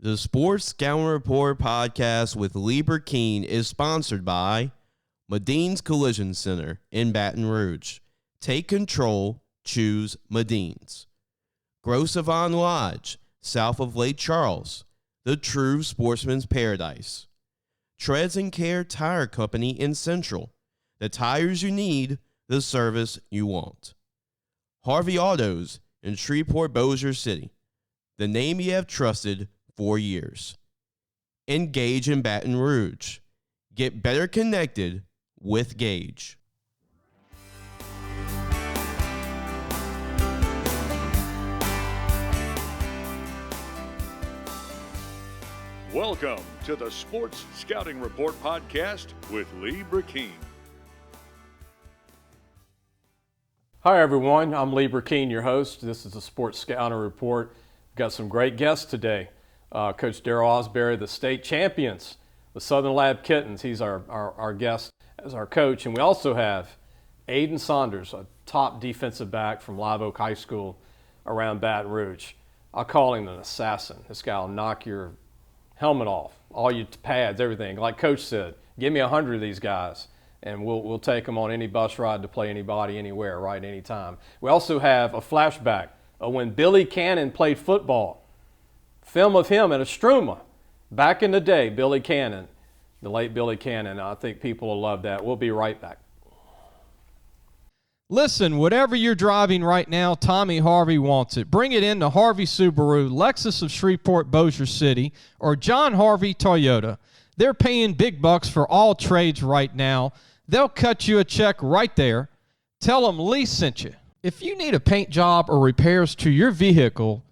The Sports Scouting Report podcast with Brecheen is sponsored by Madine's Collision Center in Baton Rouge. Take control, choose Madine's. Gros Savon Lodge, south of Lake Charles, the true sportsman's paradise. Treads and Care Tire Company in Central, the tires you need, the service you want. Harvey Autos in Shreveport, Bossier City, the name you have trusted for years. Engage in Baton Rouge. Get better connected with Gage. Welcome to the Sports Scouting Report podcast with Brecheen. Hi everyone, I'm Brecheen, your host. This is the Sports Scouting Report. We've got some great guests today. Coach Darrell Asberry, the state champions, the Southern Lab Kittens. He's our guest as our coach. And we also have Aiden Saunders, a top defensive back from Live Oak High School around Baton Rouge. I call him an assassin. This guy will knock your helmet off, all your pads, everything. Like Coach said, give me 100 of these guys, and we'll take them on any bus ride to play anybody, anywhere, right, anytime. We also have a flashback of when Billy Cannon played football. Film of him at Istrouma. Back in the day, Billy Cannon, the late Billy Cannon. I think people will love that. We'll be right back. Listen, whatever you're driving right now, Tommy Harvey wants it. Bring it in to Harvey Subaru, Lexus of Shreveport, Bossier City, or John Harvey Toyota. They're paying big bucks for all trades right now. They'll cut you a check right there. Tell them Lee sent you. If you need a paint job or repairs to your vehicle,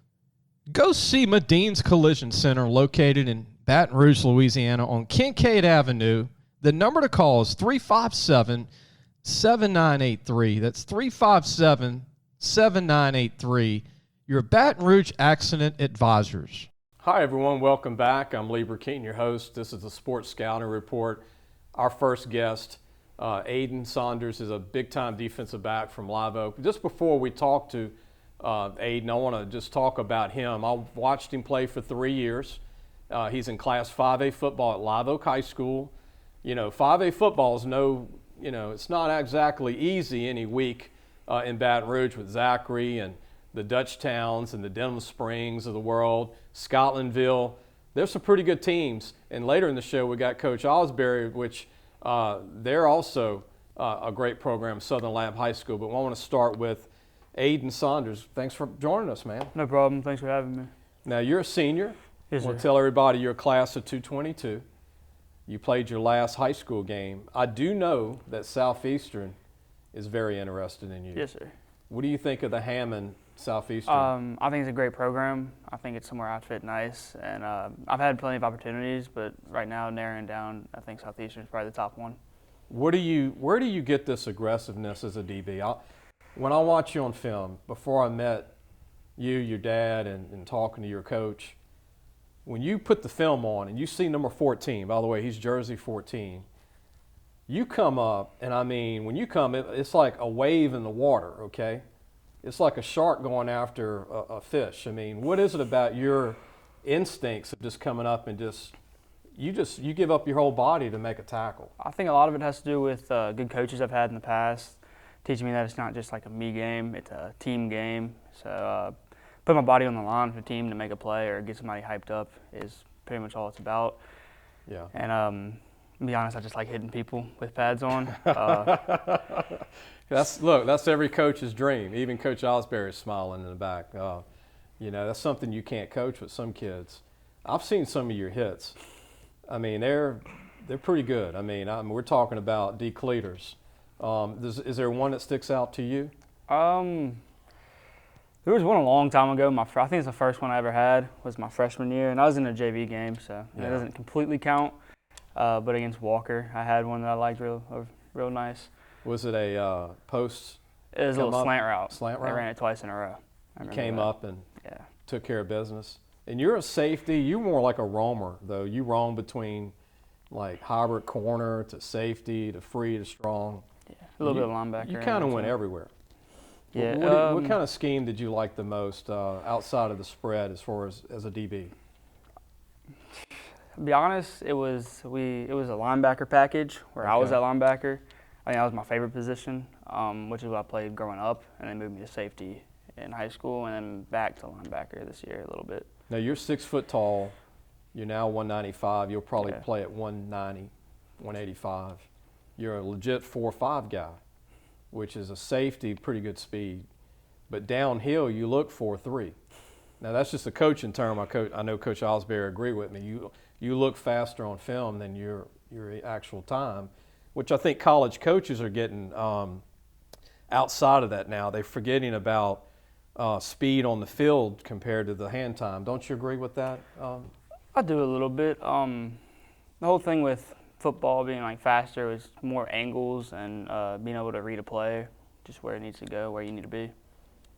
go see Madine's Collision Center located in Baton Rouge, Louisiana on Kincaid Avenue. The number to call is 357-7983. That's 357-7983. Your Baton Rouge Accident Advisors. Hi, everyone. Welcome back. I'm Brecheen, your host. This is the Sports Scouting Report. Our first guest, Aiden Saunders, is a big-time defensive back from Live Oak. Just before we talk to Aiden, I want to just talk about him. I watched him play for 3 years. He's in Class 5A football at Live Oak High School. You know, 5A football is it's not exactly easy any week in Baton Rouge with Zachary and the Dutch Towns and the Denham Springs of the world, Scotlandville. There's some pretty good teams. And later in the show, we got Coach Asberry, which they're also a great program, Southern Lab High School. But I want to start with Aiden Saunders. Thanks for joining us, man. No problem. Thanks for having me. Now, you're a senior. Yes, sir. I want to tell everybody you're a class of 222. You played your last high school game. I do know that Southeastern is very interested in you. Yes, sir. What do you think of the Hammond Southeastern? I think it's a great program. I think it's somewhere I'd fit nice. And I've had plenty of opportunities, but right now, narrowing down, I think Southeastern is probably the top one. Where do you get this aggressiveness as a DB? When I watch you on film, before I met you, your dad, and talking to your coach, when you put the film on and you see number 14, by the way, he's jersey 14, you come up, and I mean, when you come, it's like a wave in the water, okay? It's like a shark going after a fish. I mean, what is it about your instincts of just coming up and you give up your whole body to make a tackle? I think a lot of it has to do with good coaches I've had in the past, teaching me that it's not just like a me game, it's a team game. So put my body on the line for the team to make a play or get somebody hyped up is pretty much all it's about. Yeah. And to be honest, I just like hitting people with pads on. That's every coach's dream. Even Coach Asberry is smiling in the back. That's something you can't coach with some kids. I've seen some of your hits. I mean, they're pretty good. I mean, we're talking about decleaters. Is there one that sticks out to you? There was one a long time ago. I think it's the first one I ever had was my freshman year, and I was in a JV game, so it doesn't completely count. But against Walker, I had one that I liked real nice. Was it a post? It was a little slant route. Slant route? I ran it twice in a row. You came up and took care of business. And you're a safety. You're more like a roamer, though. You roam between like hybrid corner to safety to free to strong. Yeah, a little bit of linebacker. You kind of went everywhere. Yeah. What kind of scheme did you like the most outside of the spread as far as a DB? To be honest, it was a linebacker package where I was Okay. at linebacker. I think that was my favorite position, which is what I played growing up, and they moved me to safety in high school, and then back to linebacker this year a little bit. Now you're 6 foot tall. You're now 195. You'll probably Yeah. play at 190, 185. You're a legit 4.5 guy, which is a safety, pretty good speed. But downhill, you look 4.3. Now that's just a coaching term. I know Coach Asberry agree with me. You look faster on film than your actual time, which I think college coaches are getting outside of that now. They're forgetting about speed on the field compared to the hand time. Don't you agree with that? I do a little bit. The whole thing with football being like faster was more angles and being able to read a play, just where it needs to go, where you need to be.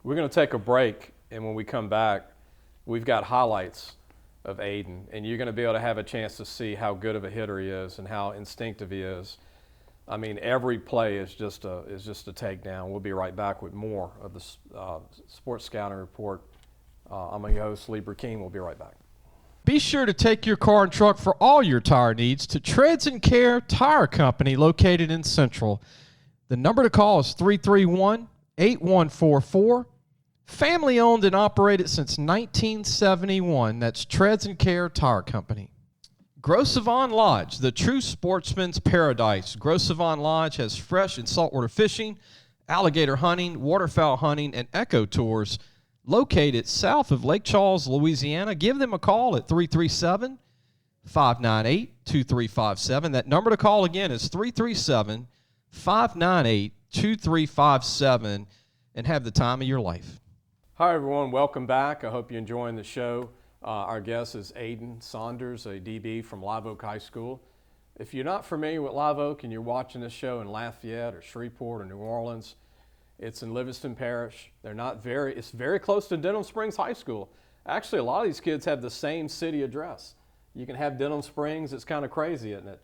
We're going to take a break, and when we come back, we've got highlights of Aiden, and you're going to be able to have a chance to see how good of a hitter he is and how instinctive he is. I mean, every play is just a takedown. We'll be right back with more of the Sports Scouting Report. I'm your host, Lee Brecheen. We'll be right back. Be sure to take your car and truck for all your tire needs to Treads and Care Tire Company located in Central. The number to call is 331-8144. Family owned and operated since 1971. That's Treads and Care Tire Company. Gros Savon Lodge, the true sportsman's paradise. Gros Savon Lodge has fresh and saltwater fishing, alligator hunting, waterfowl hunting, and eco tours. Located south of Lake Charles, Louisiana. Give them a call at 337-598-2357. That number to call again is 337-598-2357, and have the time of your life. Hi, everyone. Welcome back. I hope you're enjoying the show. Our guest is Aiden Saunders, a DB from Live Oak High School. If you're not familiar with Live Oak and you're watching this show in Lafayette or Shreveport or New Orleans, it's in Livingston Parish. It's very close to Denham Springs High School. Actually, a lot of these kids have the same city address. You can have Denham Springs. It's kind of crazy, isn't it?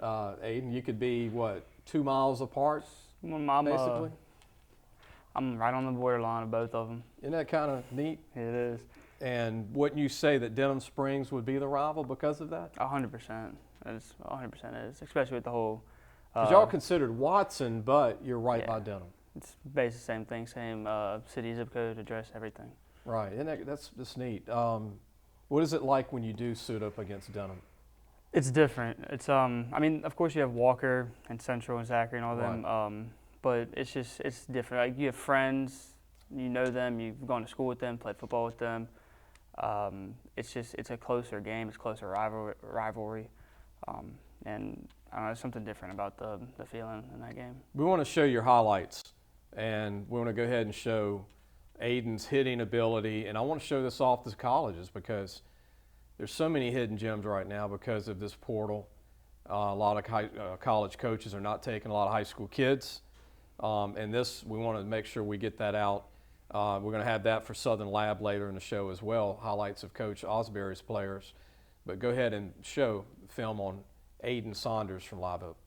Aiden, you could be, 2 miles apart, basically? I'm right on the borderline of both of them. Isn't that kind of neat? It is. And wouldn't you say that Denham Springs would be the rival because of that? 100%. It's 100% is, especially with the whole. Because y'all considered Watson, but you're right Yeah. by Denham. It's basically the same thing, same city, zip code, address, everything. Right, and that's neat. What is it like when you do suit up against Denham? It's different. It's I mean, of course you have Walker and Central and Zachary and all them, but it's different. Like you have friends, you know them, you've gone to school with them, played football with them. It's a closer game, it's a closer rivalry, and I don't know, there's something different about the feeling in that game. We want to show your highlights, and we want to go ahead and show Aiden's hitting ability, and I want to show this off to colleges because there's so many hidden gems right now because of this portal. A lot of college coaches are not taking a lot of high school kids, and we want to make sure we get that out. We're going to have that for Southern Lab later in the show as well, highlights of Coach Asberry's players. But go ahead and show film on Aiden Saunders from Live Oak.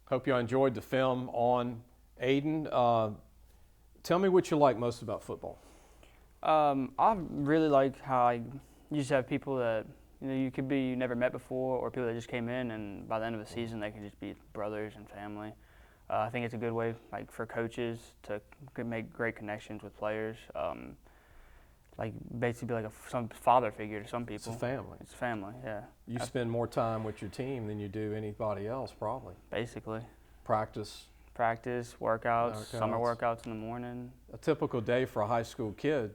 Hope you enjoyed the film on Aiden. Tell me what you like most about football. I really like how you just have people that you never met before, or people that just came in, and by the end of the season they can just be brothers and family. I think it's a good way, like, for coaches to make great connections with players. Like, basically be like some father figure to some people. It's a family. It's a family, yeah. You spend more time with your team than you do anybody else, probably. Basically. Practice, workouts, summer workouts in the morning. A typical day for a high school kid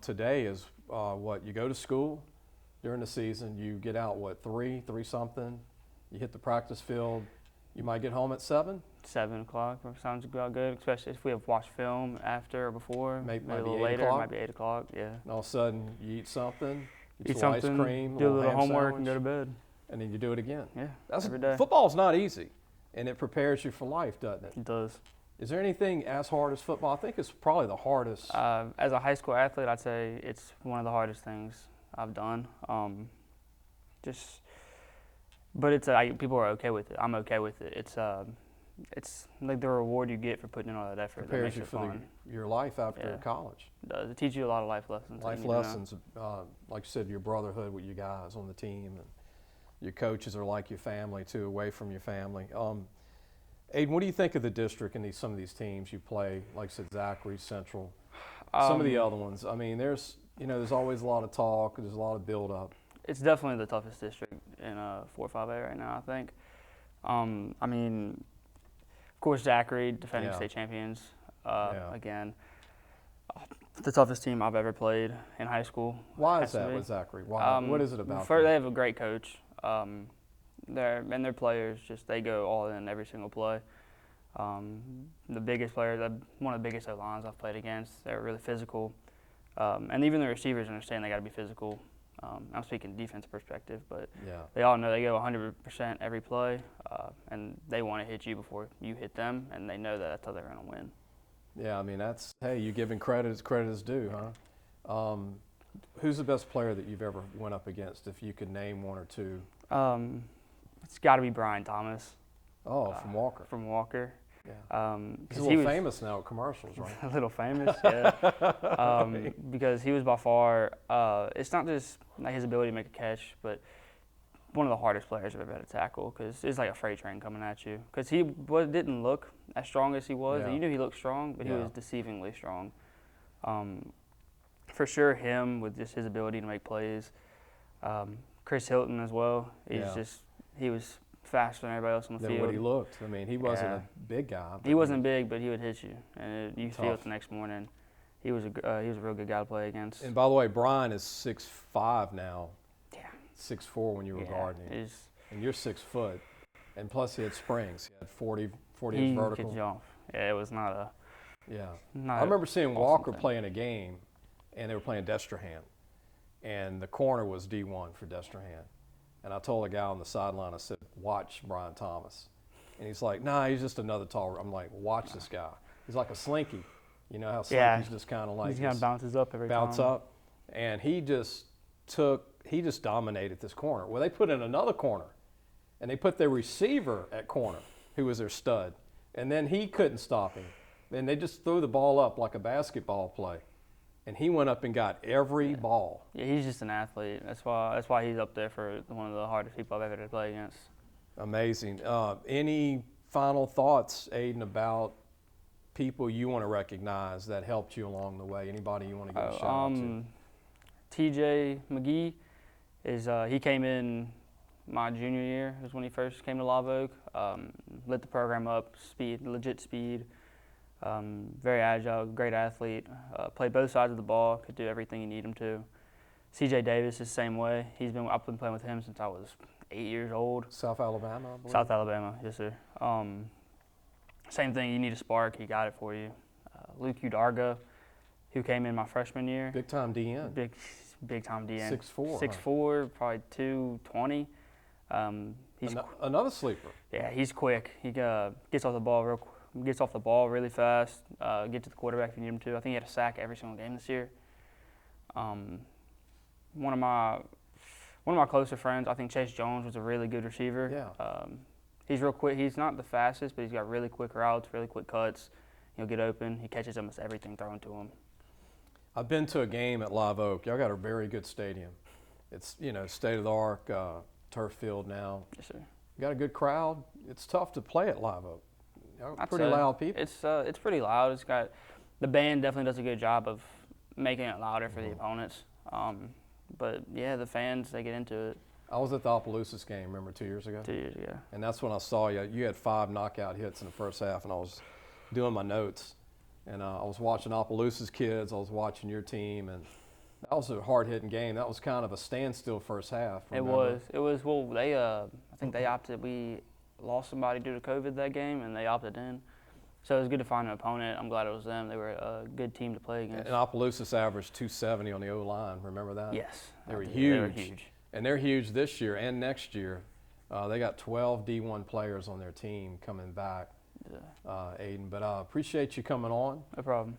today is what? You go to school during the season, you get out, 3 something, you hit the practice field, you might get home at 7? 7 o'clock sounds about good, especially if we have watched film after or before. Maybe a little 8 later, o'clock? it might be 8 o'clock, yeah. And all of a sudden, you eat something, Eat some something, ice cream, do a little ham homework, sandwich, and go to bed. and then you do it again. Yeah, every day. Football's not easy, and it prepares you for life, doesn't it? It does. Is there anything as hard as football? I think it's probably the hardest. As a high school athlete, I'd say it's one of the hardest things I've done. But it's people are okay with it. I'm okay with it. It's like the reward you get for putting in all that effort. Prepares that you makes it for fun. your life after Yeah. college. It does. It teaches you a lot of life lessons. Life lessons, like you said, your brotherhood with you guys on the team, and your coaches are like your family too, away from your family. Aiden, what do you think of the district and some of these teams you play? Like I said, Zachary, Central, some of the other ones. I mean, there's always a lot of talk. There's a lot of build up. It's definitely the toughest district in 4-5A right now, I think. I mean, of course, Zachary, defending state champions, again. The toughest team I've ever played in high school. Why is that with Zachary? Why? What is it about them? They have a great coach. Their players, they go all in every single play. The biggest players, one of the biggest O-lines I've played against, they're really physical. And even the receivers understand they got to be physical. I'm speaking defense perspective, but they all know they go 100% every play, and they want to hit you before you hit them, and they know that's how they're going to win. Yeah, I mean, you're giving credit as due, huh? Who's the best player that you've ever went up against, if you could name one or two? It's got to be Brian Thomas. Oh, from Walker. From Walker. Yeah. He's a little famous now at commercials, right? A little famous, yeah. Because he was by far, it's not just like his ability to make a catch, but one of the hardest players I've ever had to tackle, because it's like a freight train coming at you. Because he didn't look as strong as he was. Yeah. You knew he looked strong, but he was deceivingly strong. For sure, him with just his ability to make plays. Chris Hilton as well. He was faster than everybody else on the field. Than what he looked. I mean, he wasn't a big guy. He wasn't big, but he would hit you, and you feel it the next morning. He was a real good guy to play against. And by the way, Brian is 6'5" now. Yeah. 6'4" when you were guarding him. And you're 6 foot. And plus he had springs. He had 40 inch vertical. He could jump. Yeah, it was not a. Yeah. Not I remember seeing Walker thing. playing a game, and they were playing Destrehan, and the corner was D1 for Destrehan. And I told a guy on the sideline, I said, watch Brian Thomas. And he's like, nah, he's just another tall. I'm like, watch this guy. He's like a slinky. You know how slinkies just kind of like. He kind of bounces up every time. Bounce up. And he just dominated this corner. Well, they put in another corner, and they put their receiver at corner, who was their stud. And then he couldn't stop him. Then they just threw the ball up like a basketball play. And he went up and got every ball. Yeah, he's just an athlete. That's why he's up there for one of the hardest people I've ever had to play against. Amazing. Any final thoughts, Aiden, about people you want to recognize that helped you along the way? Anybody you want to give a shout out to? TJ McGee he came in my junior year. It was when he first came to Live Oak. Lit the program up, legit speed. Very agile, great athlete. Played both sides of the ball, could do everything you need him to. CJ Davis is the same way. I've been playing with him since I was 8 years old. South Alabama, I believe. South Alabama, yes, sir. Same thing, you need a spark, he got it for you. Luke Udarga, who came in my freshman year. Big time DN. Big time DN. 6'4". 6'4", probably 220. He's another sleeper. Yeah, he's quick. He gets off the ball really fast. Get to the quarterback if you need him to. I think he had a sack every single game this year. One of my closer friends, I think Chase Jones was a really good receiver. Yeah. He's real quick. He's not the fastest, but he's got really quick routes, really quick cuts. He'll get open. He catches almost everything thrown to him. I've been to a game at Live Oak. Y'all got a very good stadium. It's, state-of-the-art turf field now. Yes, sir. You got a good crowd. It's tough to play at Live Oak. I'd Pretty say loud people. It's pretty loud. It's got the band definitely does a good job of making it louder for the opponents. But yeah, the fans, they get into it. I was at the Opelousas game, remember, 2 years ago? 2 years ago. And that's when I saw you. You had 5 knockout hits in the first half, and I was doing my notes. And I was watching Opelousas kids. I was watching your team, and that was a hard-hitting game. That was kind of a standstill first half. Remember? It was. Well, they I think they opted. We lost somebody due to COVID that game, and they opted in. So it was good to find an opponent. I'm glad it was them. They were a good team to play against. And Opelousas averaged 270 on the O-line. Remember that? Yes. They were huge. They were huge. And they're huge this year and next year. They got 12 D1 players on their team coming back, Aiden. But I appreciate you coming on. No problem.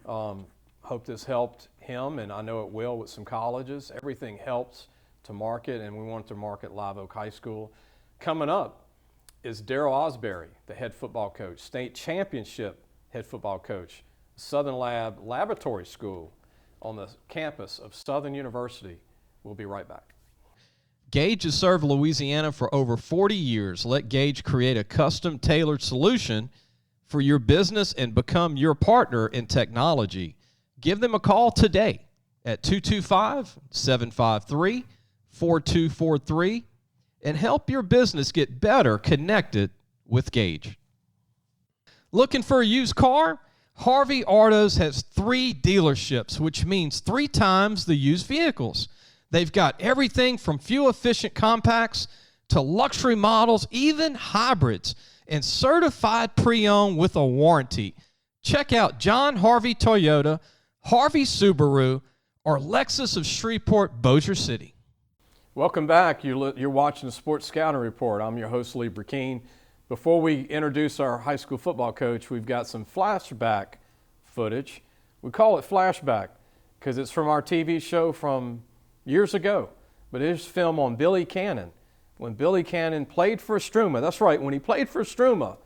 Hope this helped him, and I know it will with some colleges. Everything helps to market, and we want to market Live Oak High School. Coming up is Darrell Asberry, the head football coach, state championship head football coach, Southern Lab Laboratory School on the campus of Southern University. We'll be right back. Gage has served Louisiana for over 40 years. Let Gage create a custom tailored solution for your business and become your partner in technology. Give them a call today at 225-753-4243 and help your business get better connected with Gage. Looking for a used car? Harvey Autos has 3 dealerships, which means 3 times the used vehicles. They've got everything from fuel-efficient compacts to luxury models, even hybrids, and certified pre-owned with a warranty. Check out John Harvey Toyota, Harvey Subaru, or Lexus of Shreveport, Bossier City. Welcome back. You're watching the Sports Scouting Report. I'm your host, Lee Brecheen. Before we introduce our high school football coach, we've got some flashback footage. We call it flashback because it's from our TV show from years ago. But it's film on Billy Cannon. When Billy Cannon played for Istrouma, that's right, when he played for Istrouma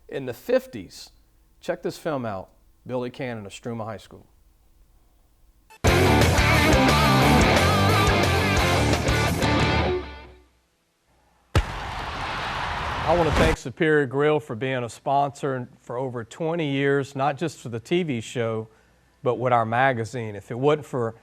in the 50s. Check this film out, Billy Cannon, Istrouma High School. I want to thank Superior Grill for being a sponsor for over 20 years, not just for the TV show, but with our magazine. If it wasn't for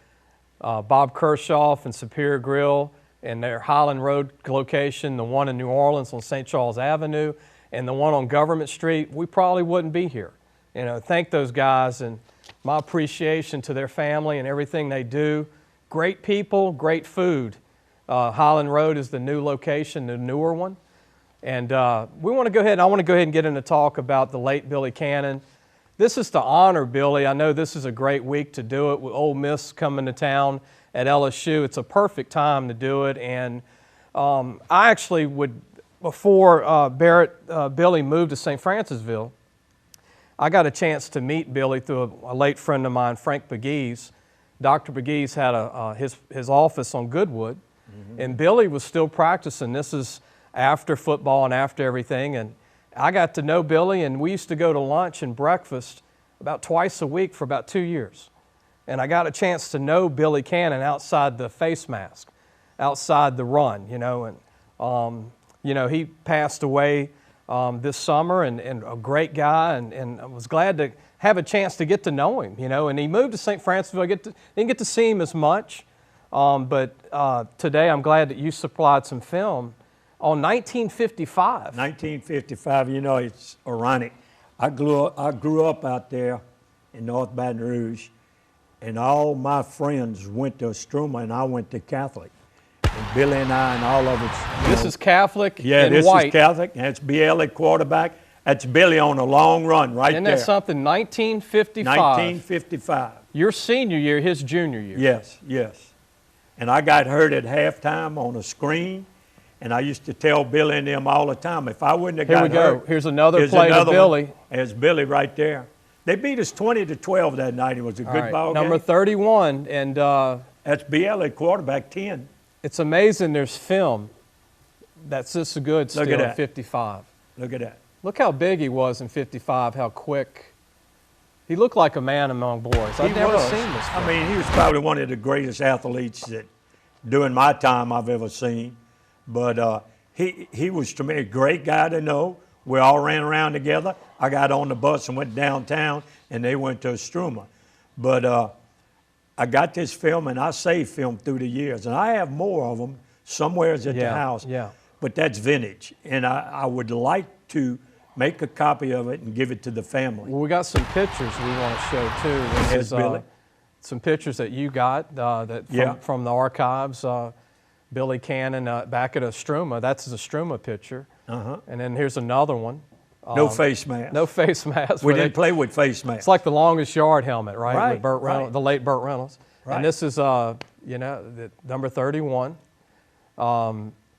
Bob Kershoff and Superior Grill and their Highland Road location, the one in New Orleans on St. Charles Avenue, and the one on Government Street, we probably wouldn't be here. Thank those guys, and my appreciation to their family and everything they do. Great people, great food. Highland Road is the new location, the newer one. And I want to go ahead and get into talk about the late Billy Cannon. This is to honor Billy. I know this is a great week to do it with Ole Miss coming to town at LSU. It's a perfect time to do it. And I actually would, before Billy moved to St. Francisville, I got a chance to meet Billy through a late friend of mine, Frank Begees. Dr. Begees had his office on Goodwood, and Billy was still practicing. This is after football and after everything, and I got to know Billy, and we used to go to lunch and breakfast about twice a week for about 2 years. And I got a chance to know Billy Cannon outside the face mask, outside the run, and he passed away this summer, and a great guy, and I was glad to have a chance to get to know him, and he moved to St. Francisville. Didn't get to see him as much, but today I'm glad that you supplied some film on 1955. 1955, it's ironic. I grew up out there in North Baton Rouge, and all my friends went to Istrouma, and I went to Catholic. And Billy and I and all of us. This is Catholic yeah, and this white. is Catholic, and it's BL at quarterback. That's Billy on a long run right Isn't there. that something? 1955. 1955. Your senior year, his junior year. Yes. And I got hurt at halftime on a screen. And I used to tell Billy and them all the time, if I wouldn't have got hurt. Here's another play to Billy. There's Billy right there. They beat us 20-12 that night. It was a good ball game. Number 31. And that's BL at quarterback 10. It's amazing there's film that's this good still Look at that. 55. Look at that. Look how big he was in 55, how quick. He looked like a man among boys. I've never seen this guy. I mean, he was probably one of the greatest athletes that during my time I've ever seen. But he was, to me, a great guy to know. We all ran around together. I got on the bus and went downtown, and they went to Istrouma. But I got this film, and I saved film through the years. And I have more of them somewhere at the house. Yeah. But that's vintage. And I would like to make a copy of it and give it to the family. Well, we got some pictures we want to show too. This is Billy. Some pictures that you got from the archives. Billy Cannon back at Istrouma. That's his Istrouma picture. And then here's another one. No face mask. No face mask. We didn't play with face masks. It's like the longest yard helmet, right? Right, With Burt Reynolds, right. the late Burt Reynolds. Right. And this is, the number 31.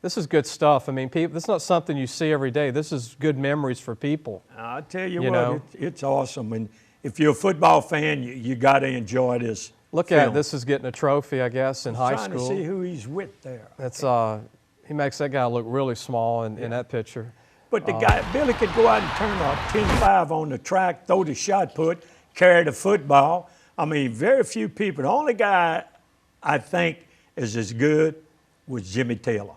This is good stuff. I mean, people, this is not something you see every day. This is good memories for people. I'll tell you, You what, know? it's awesome. And if you're a football fan, you got to enjoy this. Look film. at it. This is getting a trophy, I guess, in high Trying school. to see who he's with there. That's he makes that guy look really small in that picture. But the guy, Billy could go out and turn a 10-5 on the track, throw the shot put, carry the football. I mean, very few people. The only guy I think is as good was Jimmy Taylor.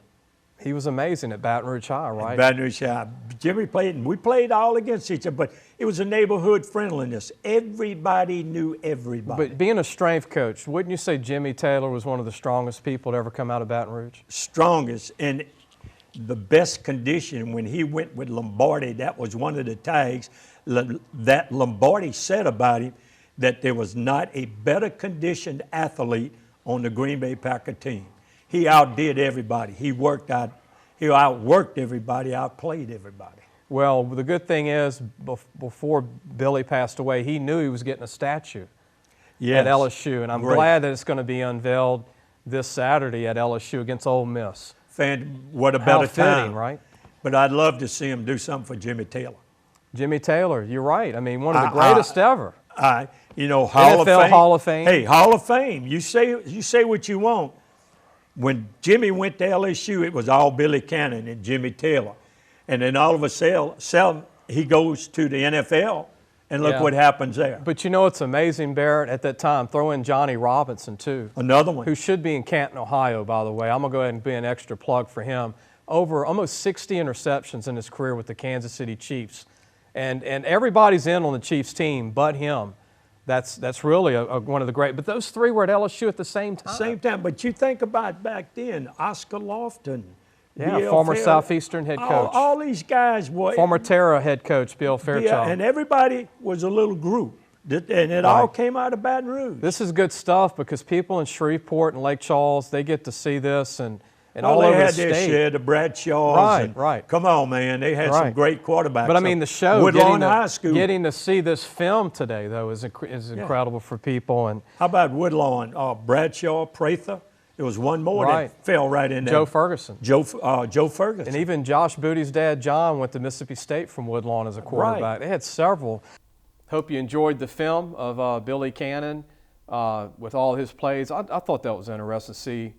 He was amazing at Baton Rouge High, right? Baton Rouge High. Jimmy played, and we played all against each other, but it was a neighborhood friendliness. Everybody knew everybody. But being a strength coach, wouldn't you say Jimmy Taylor was one of the strongest people to ever come out of Baton Rouge? Strongest and the best condition. When he went with Lombardi, that was one of the tags that Lombardi said about him, that there was not a better conditioned athlete on the Green Bay Packer team. He outdid everybody. He outworked everybody, outplayed everybody. Well, the good thing is, before Billy passed away, he knew he was getting a statue at LSU, and I'm glad that it's going to be unveiled this Saturday at LSU against Ole Miss. What a better time, right? But I'd love to see him do something for Jimmy Taylor. Jimmy Taylor, you're right. I mean, one of the greatest ever. Hall NFL of Fame. Hall of Fame. Hey, Hall of Fame. You say what you want. When Jimmy went to LSU, it was all Billy Cannon and Jimmy Taylor. And then all of a sudden, he goes to the NFL, and look what happens there. But you know what's amazing, Barrett, at that time? Throw in Johnny Robinson, too. Another one. Who should be in Canton, Ohio, by the way. I'm going to go ahead and be an extra plug for him. Over almost 60 interceptions in his career with the Kansas City Chiefs. And everybody's in on the Chiefs team but him. That's really one of the great. But those three were at LSU at the same time. Same time. But you think about back then, Oscar Lofton. Yeah, Bill former Fair, Southeastern head coach. All these guys were. Former Terra head coach, Bill Fairchild. Yeah, and everybody was a little group. And it all came out of Baton Rouge. This is good stuff because people in Shreveport and Lake Charles, they get to see this and all over the state. They had their share, the Bradshaws. Right. Come on, man. They had some great quarterbacks. But I mean, the show, Woodlawn High School. getting to see this film today, though, is incredible for people. And how about Woodlawn? Bradshaw, Prather. There was one more that fell right in there. Joe Ferguson. Joe Ferguson. And even Josh Booty's dad, John, went to Mississippi State from Woodlawn as a quarterback. Right. They had several. Hope you enjoyed the film of Billy Cannon with all his plays. I thought that was interesting to see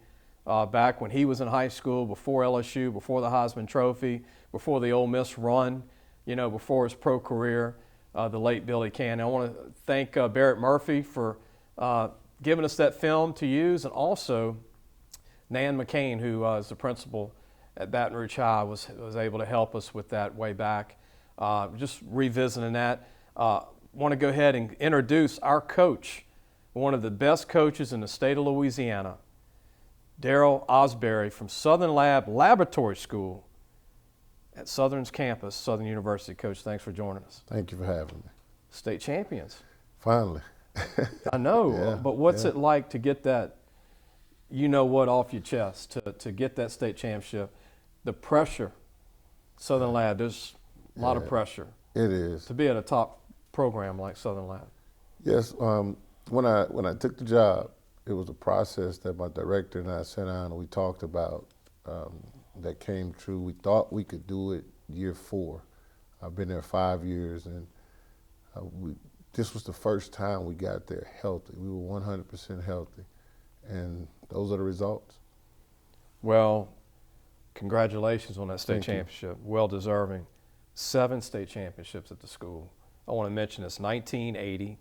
back when he was in high school, before LSU, before the Heisman Trophy, before the Ole Miss run, before his pro career, the late Billy Cannon. I want to thank Barrett Murphy for giving us that film to use, and also Nan McCain, who is the principal at Baton Rouge High, was able to help us with that way back. Just revisiting that. Want to go ahead and introduce our coach, one of the best coaches in the state of Louisiana, Darrell Asberry from Southern Laboratory School at Southern's campus, Southern University. Coach, thanks for joining us. Thank you for having me. State champions. Finally. I know, Yeah, but what's it like to get that, off your chest, to get that state championship? The pressure, Southern Lab, there's a lot of pressure. It is. To be at a top program like Southern Lab. Yes, when I took the job, it was a process that my director and I sat down and we talked about that came true. We thought we could do it year 4. I've been there 5 years, and this was the first time we got there healthy. We were 100% healthy, and those are the results. Well, congratulations on that state Thank you. championship. Well deserving. 7 state championships at the school. I want to mention this: 1980,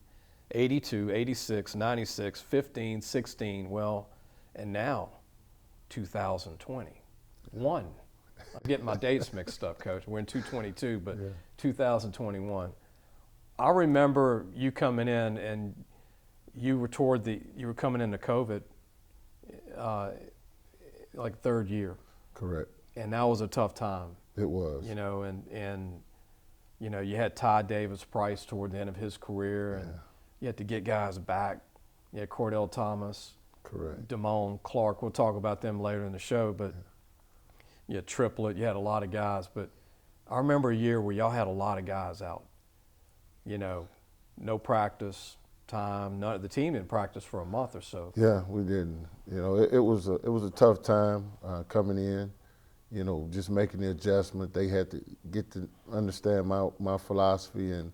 82, 86, 96, 15, 16, well, and now 2021. I'm getting my dates mixed up, Coach. We're in 222, but 2021. I remember you coming in, and you were coming into COVID, like third year. Correct. And that was a tough time. It was. You know, and you know, you had Todd Davis Price toward the end of his career, and you had to get guys back. You had Cordell Thomas. Correct. Damone Clark. We'll talk about them later in the show, but you had Triplett. You had a lot of guys, but I remember a year where y'all had a lot of guys out. You know, no practice time. The team didn't practice for a month or so. Yeah, we didn't. You know, it was a tough time coming in. You know, just making the adjustment. They had to get to understand my philosophy, and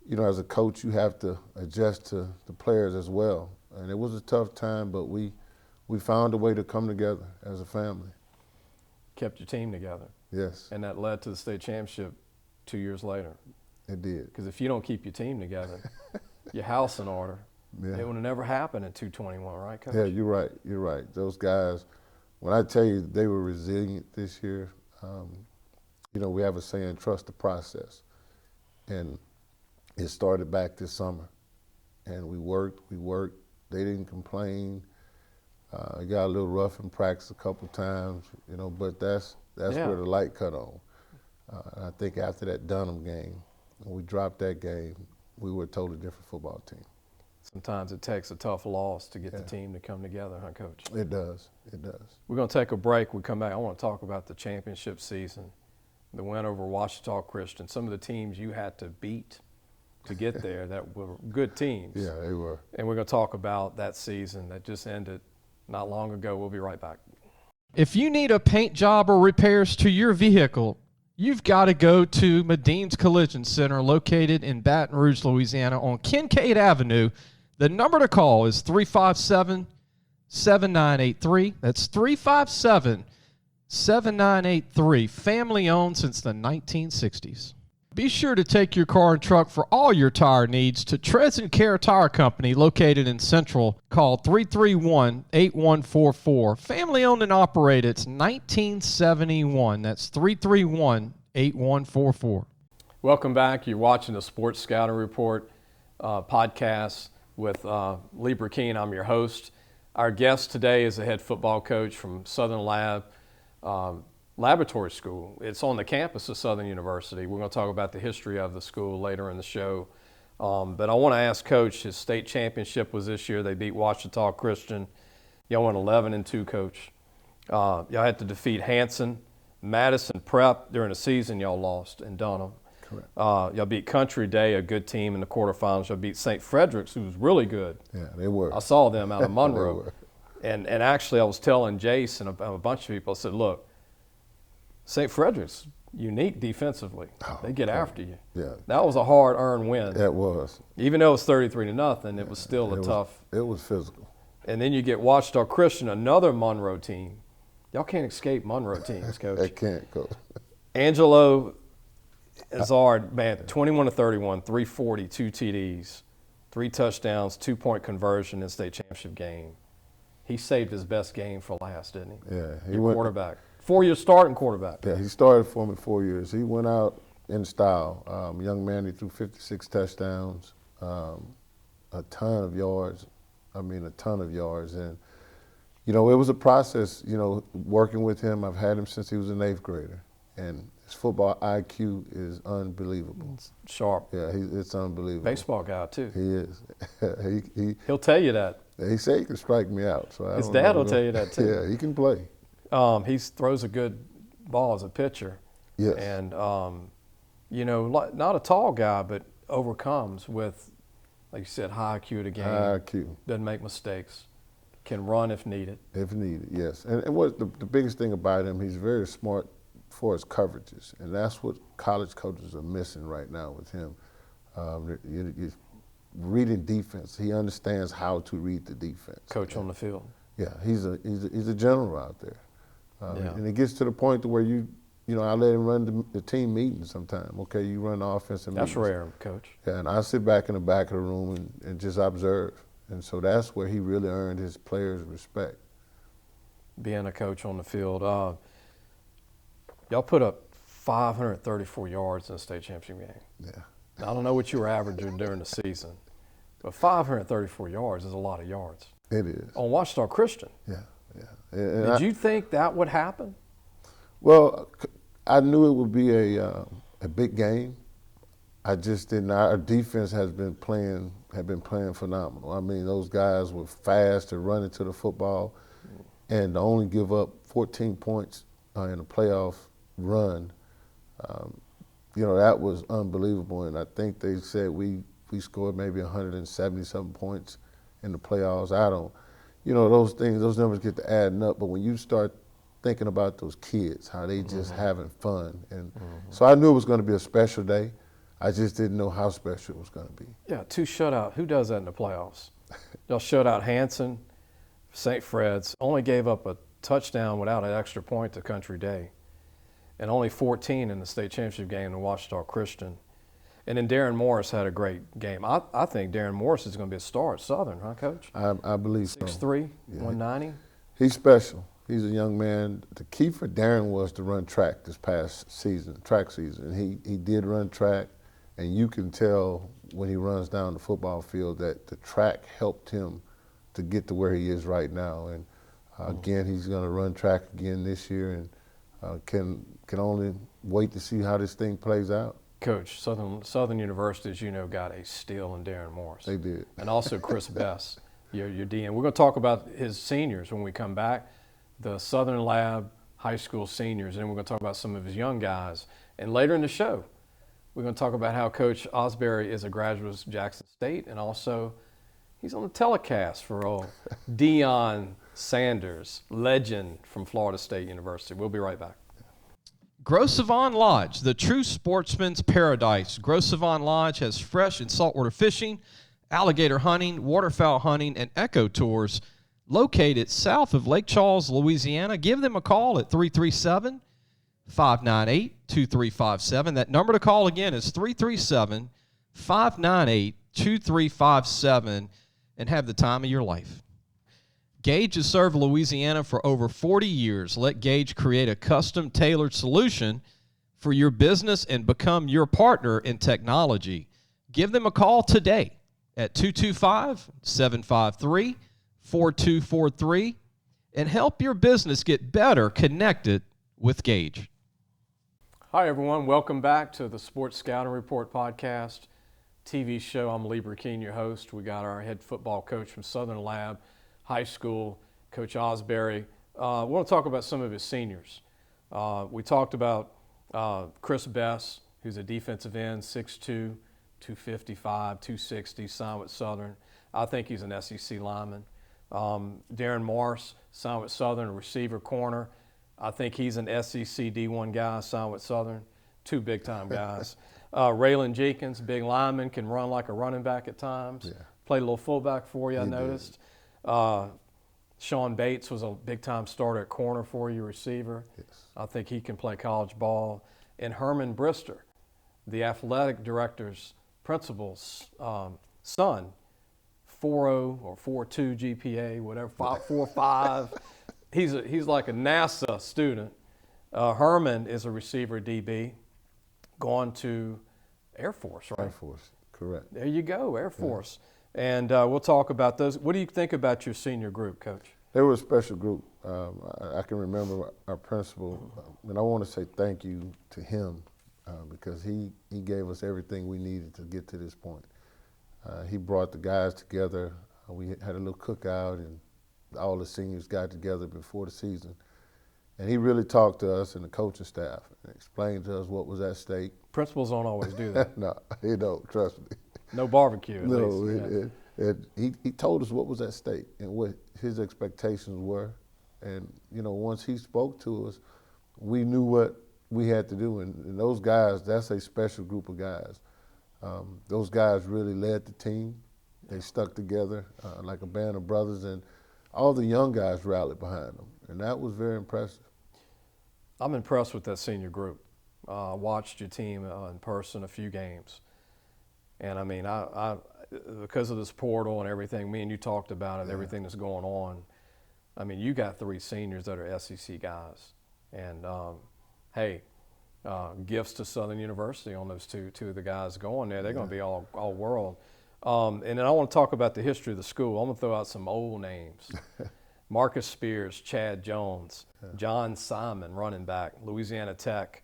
you know, as a coach, you have to adjust to the players as well. And it was a tough time, but we found a way to come together as a family. Kept your team together. Yes. And that led to the state championship 2 years later. It did. Because if you don't keep your team together, your house in order, Yeah. it would have never happened in 221, right, Coach? Yeah, you're right. You're right. Those guys, when I tell you they were resilient this year, you know, we have a saying, trust the process. And it started back this summer. And we worked. They didn't complain. It got a little rough in practice a couple times, you know, but that's where the light cut on. And I think after that Dunham game, when we dropped that game, we were a totally different football team. Sometimes it takes a tough loss to get the team to come together, huh, Coach? It does. It does. We're going to take a break. We come back. I want to talk about the championship season, the win over Ouachita Christian, some of the teams you had to beat to get there that were good teams. Yeah, they were. And we're going to talk about that season that just ended not long ago. We'll be right back. If you need a paint job or repairs to your vehicle, you've got to go to Madine's Collision Center located in Baton Rouge, Louisiana on Kincaid Avenue. The number to call is 357-7983. That's 357-7983. Family owned since the 1960s. Be sure to take your car and truck for all your tire needs to Treads & Care Tire Company located in Central. Call 331-8144. Family owned and operated since 1971. That's 331-8144. Welcome back. You're watching the Sports Scouting Report podcast with Lee Brecheen. I'm your host. Our guest today is a head football coach from Southern Laboratory School. It's on the campus of Southern University. We're going to talk about the history of the school later in the show. But I want to ask Coach, his state championship was this year. They beat Ouachita Christian. Y'all went 11-2, Coach. Y'all had to defeat Hanson, Madison Prep during the season. Y'all lost in Dunham. Correct. Y'all beat Country Day, a good team in the quarterfinals. Y'all beat St. Frederick's, who was really good. Yeah, they were. I saw them out of Monroe. They were. And actually, I was telling Jace and a bunch of people, I said, look, St. Frederick's unique defensively. They get after you. Yeah. That was a hard-earned win. That was. Even though it was 33-0, it was still tough. It was physical. And then you get Ouachita Christian, another Monroe team. Y'all can't escape Monroe teams, Coach. They can't, Coach. Angelo Azard, man, 21-31, 340, 2 TDs, 3 touchdowns, 2-point conversion in state championship game. He saved his best game for last, didn't he? Yeah. Your quarterback. 4-year starting quarterback. Yeah, he started for me 4 years. He went out in style. Young man, he threw 56 touchdowns, a ton of yards. A ton of yards. And, you know, it was a process, you know, working with him. I've had him since he was an 8th grader. And his football IQ is unbelievable. It's sharp. Yeah, it's unbelievable. Baseball guy, too. He is. He'll tell you that. He said he can strike me out. So His dad will tell you that, too. Yeah, he can play. He throws a good ball as a pitcher. Yes. And, you know, not a tall guy, but overcomes with, like you said, high IQ of the game. High IQ. Doesn't make mistakes. Can run if needed. If needed, yes. And what the biggest thing about him, he's very smart for his coverages. And that's what college coaches are missing right now with him. You're reading defense. He understands how to read the defense. Coach on the field. Yeah, he's a general out there. And it gets to the point to where you I let him run the team meetings sometime. Okay, you run the offensive That's meetings. rare, Coach. Yeah, and I sit back in the back of the room and just observe. And so that's where he really earned his players' respect. Being a coach on the field, y'all put up 534 yards in the state championship game. Yeah. I don't know what you were averaging during the season, but 534 yards is a lot of yards. It is. On Washita Christian. Yeah. Did you think that would happen? Well, I knew it would be a big game. I just didn't. Our defense had been playing phenomenal. I mean, those guys were fast and running to the football, and to only give up 14 points in a playoff run, that was unbelievable. And I think they said we scored maybe 170-something points in the playoffs. Those numbers get to adding up. But when you start thinking about those kids, how they just having fun, and so I knew it was going to be a special day. I just didn't know how special it was going to be. Yeah, 2 shutout. Who does that in the playoffs? Y'all shut out Hanson, St. Fred's, only gave up a touchdown without an extra point to Country Day, and only 14 in the state championship game to Washita Christian. And then Darren Morris had a great game. I think Darren Morris is going to be a star at Southern, huh, Coach? I believe so. 6'3", 190. He's special. He's a young man. The key for Darren was to run track this past season, track season. He did run track, and you can tell when he runs down the football field that the track helped him to get to where he is right now. And again, he's going to run track again this year, and can only wait to see how this thing plays out. Coach, Southern University, as you know, got a steal in Darren Morris. They did. And also Chris Bess, your DN. We're going to talk about his seniors when we come back, the Southern Lab High School seniors, and then we're going to talk about some of his young guys. And later in the show, we're going to talk about how Coach Asberry is a graduate of Jackson State, and also he's on the telecast for old Deion Sanders, legend from Florida State University. We'll be right back. Gros Savon Lodge, the true sportsman's paradise. Gros Savon Lodge has fresh and saltwater fishing, alligator hunting, waterfowl hunting, and eco tours located south of Lake Charles, Louisiana. Give them a call at 337-598-2357. That number to call again is 337-598-2357, and have the time of your life. Gage has served Louisiana for over 40 years. Let Gage create a custom-tailored solution for your business and become your partner in technology. Give them a call today at 225-753-4243 and help your business get better connected with Gage. Hi, everyone. Welcome back to the Sports Scouting Report podcast TV show. I'm Lee Brecheen, your host. We got our head football coach from Southern Lab High School, Coach Asberry. We want to talk about some of his seniors. We talked about Chris Bess, who's a defensive end, 6'2", 255, 260, signed with Southern. I think he's an SEC lineman. Darren Morris, signed with Southern, a receiver corner. I think he's an SEC D1 guy, signed with Southern. 2 big-time guys. Raylan Jenkins, big lineman, can run like a running back at times. Yeah. Played a little fullback for you, I noticed. Sean Bates was a big-time starter at corner for you, receiver. Yes. I think he can play college ball. And Herman Brister, the athletic director's principal's son, 4.0 or 4.2 GPA, whatever, 4.5. He's like a NASA student. Herman is a receiver DB, going to Air Force, right? Air Force, correct. There you go, Air Force. Yeah. And we'll talk about those. What do you think about your senior group, Coach? They were a special group. I can remember our principal, and I want to say thank you to him because he gave us everything we needed to get to this point. He brought the guys together. We had a little cookout, and all the seniors got together before the season. And he really talked to us and the coaching staff and explained to us what was at stake. Principals don't always do that. No, he don't, trust me. No barbecue, at least. He told us what was at stake and what his expectations were. And, once he spoke to us, we knew what we had to do. And those guys, that's a special group of guys. Those guys really led the team. They stuck together like a band of brothers, and all the young guys rallied behind them. And that was very impressive. I'm impressed with that senior group. Watched your team in person a few games. And, I mean, I because of this portal and everything, me and you talked about it, everything that's going on, I mean, you got 3 seniors that are SEC guys. And, gifts to Southern University on those two of the guys going there. They're going to be all world. And then I want to talk about the history of the school. I'm going to throw out some old names. Marcus Spears, Chad Jones, John Simon, running back, Louisiana Tech,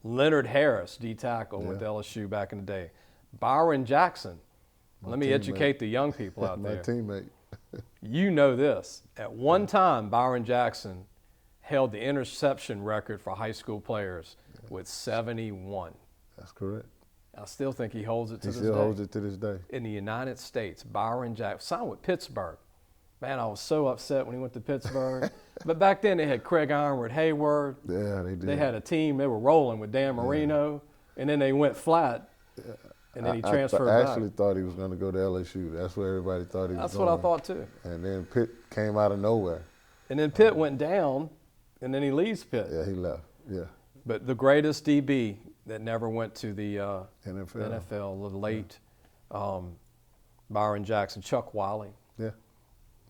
Leonard Harris, D-tackle, went to LSU back in the day, Byron Jackson. Let me educate the young people out there. My teammate. You know this. At one time, Byron Jackson held the interception record for high school players with 71. That's correct. I still think he holds it to this day. He still holds it to this day. In the United States, Byron Jackson signed with Pittsburgh. Man, I was so upset when he went to Pittsburgh. But back then they had Craig Ironwood Hayward. Yeah, they did. They had a team. They were rolling with Dan Marino. And then they went flat. And then he transferred I back. actually thought he was going to go to LSU. That's where everybody thought he was That's going. what I thought too. And then Pitt came out of nowhere. And then Pitt went down, and then he leaves Pitt. Yeah, he left. Yeah. But the greatest DB that never went to the NFL, the late Byron Jackson, Chuck Wiley. Yeah.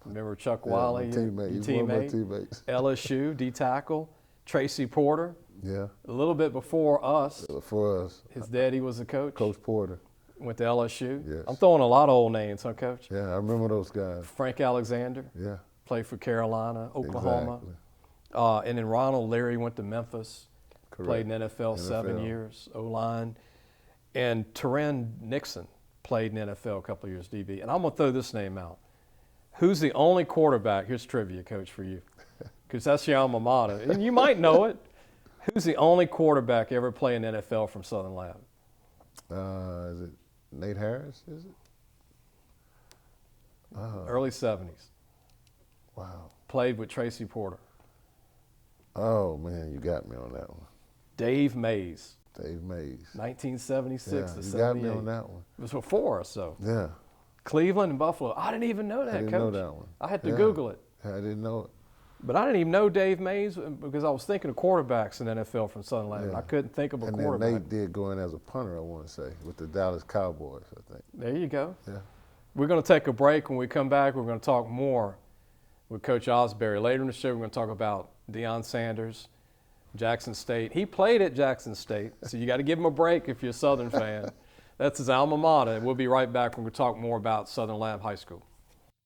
Remember Chuck Wiley? My teammate. Your He's one of my teammate? teammates. LSU, D-tackle. Tracy Porter. Yeah. A little bit before us. For us. His daddy was a coach. Coach Porter. Went to LSU. Yes. I'm throwing a lot of old names, huh, Coach? Yeah, I remember those guys. Frank Alexander. Yeah. Played for Carolina, Oklahoma. Exactly. And then Ronald Leary went to Memphis. Correct. Played in NFL 7 years, O-line. And Terren Nixon played in NFL a couple of years, DB. And I'm going to throw this name out. Who's the only quarterback? Here's trivia, Coach, for you, because that's your alma mater. And you might know it. Who's the only quarterback ever play in NFL from Southern Lab? Is it Nate Harris, is it? Early 70s. Wow. Played with Tracy Porter. Oh, man, you got me on that one. Dave Mays. Dave Mays. 1976 Yeah, to you 78. got me on that one. It was before us, so. Yeah. Cleveland and Buffalo. I didn't even know that, I didn't Coach. know that one. I had to Google it. I didn't know it. But I didn't even know Dave Mays because I was thinking of quarterbacks in the NFL from Southern Lab. Yeah. I couldn't think of a And quarterback. then Nate did go in as a punter, I want to say, with the Dallas Cowboys, I think. There you go. Yeah. We're going to take a break. When we come back, we're going to talk more with Coach Asberry. Later in the show, we're going to talk about Deion Sanders, Jackson State. He played at Jackson State, so you got to give him a break if you're a Southern fan. That's his alma mater. We'll be right back when we talk more about Southern Lab High School.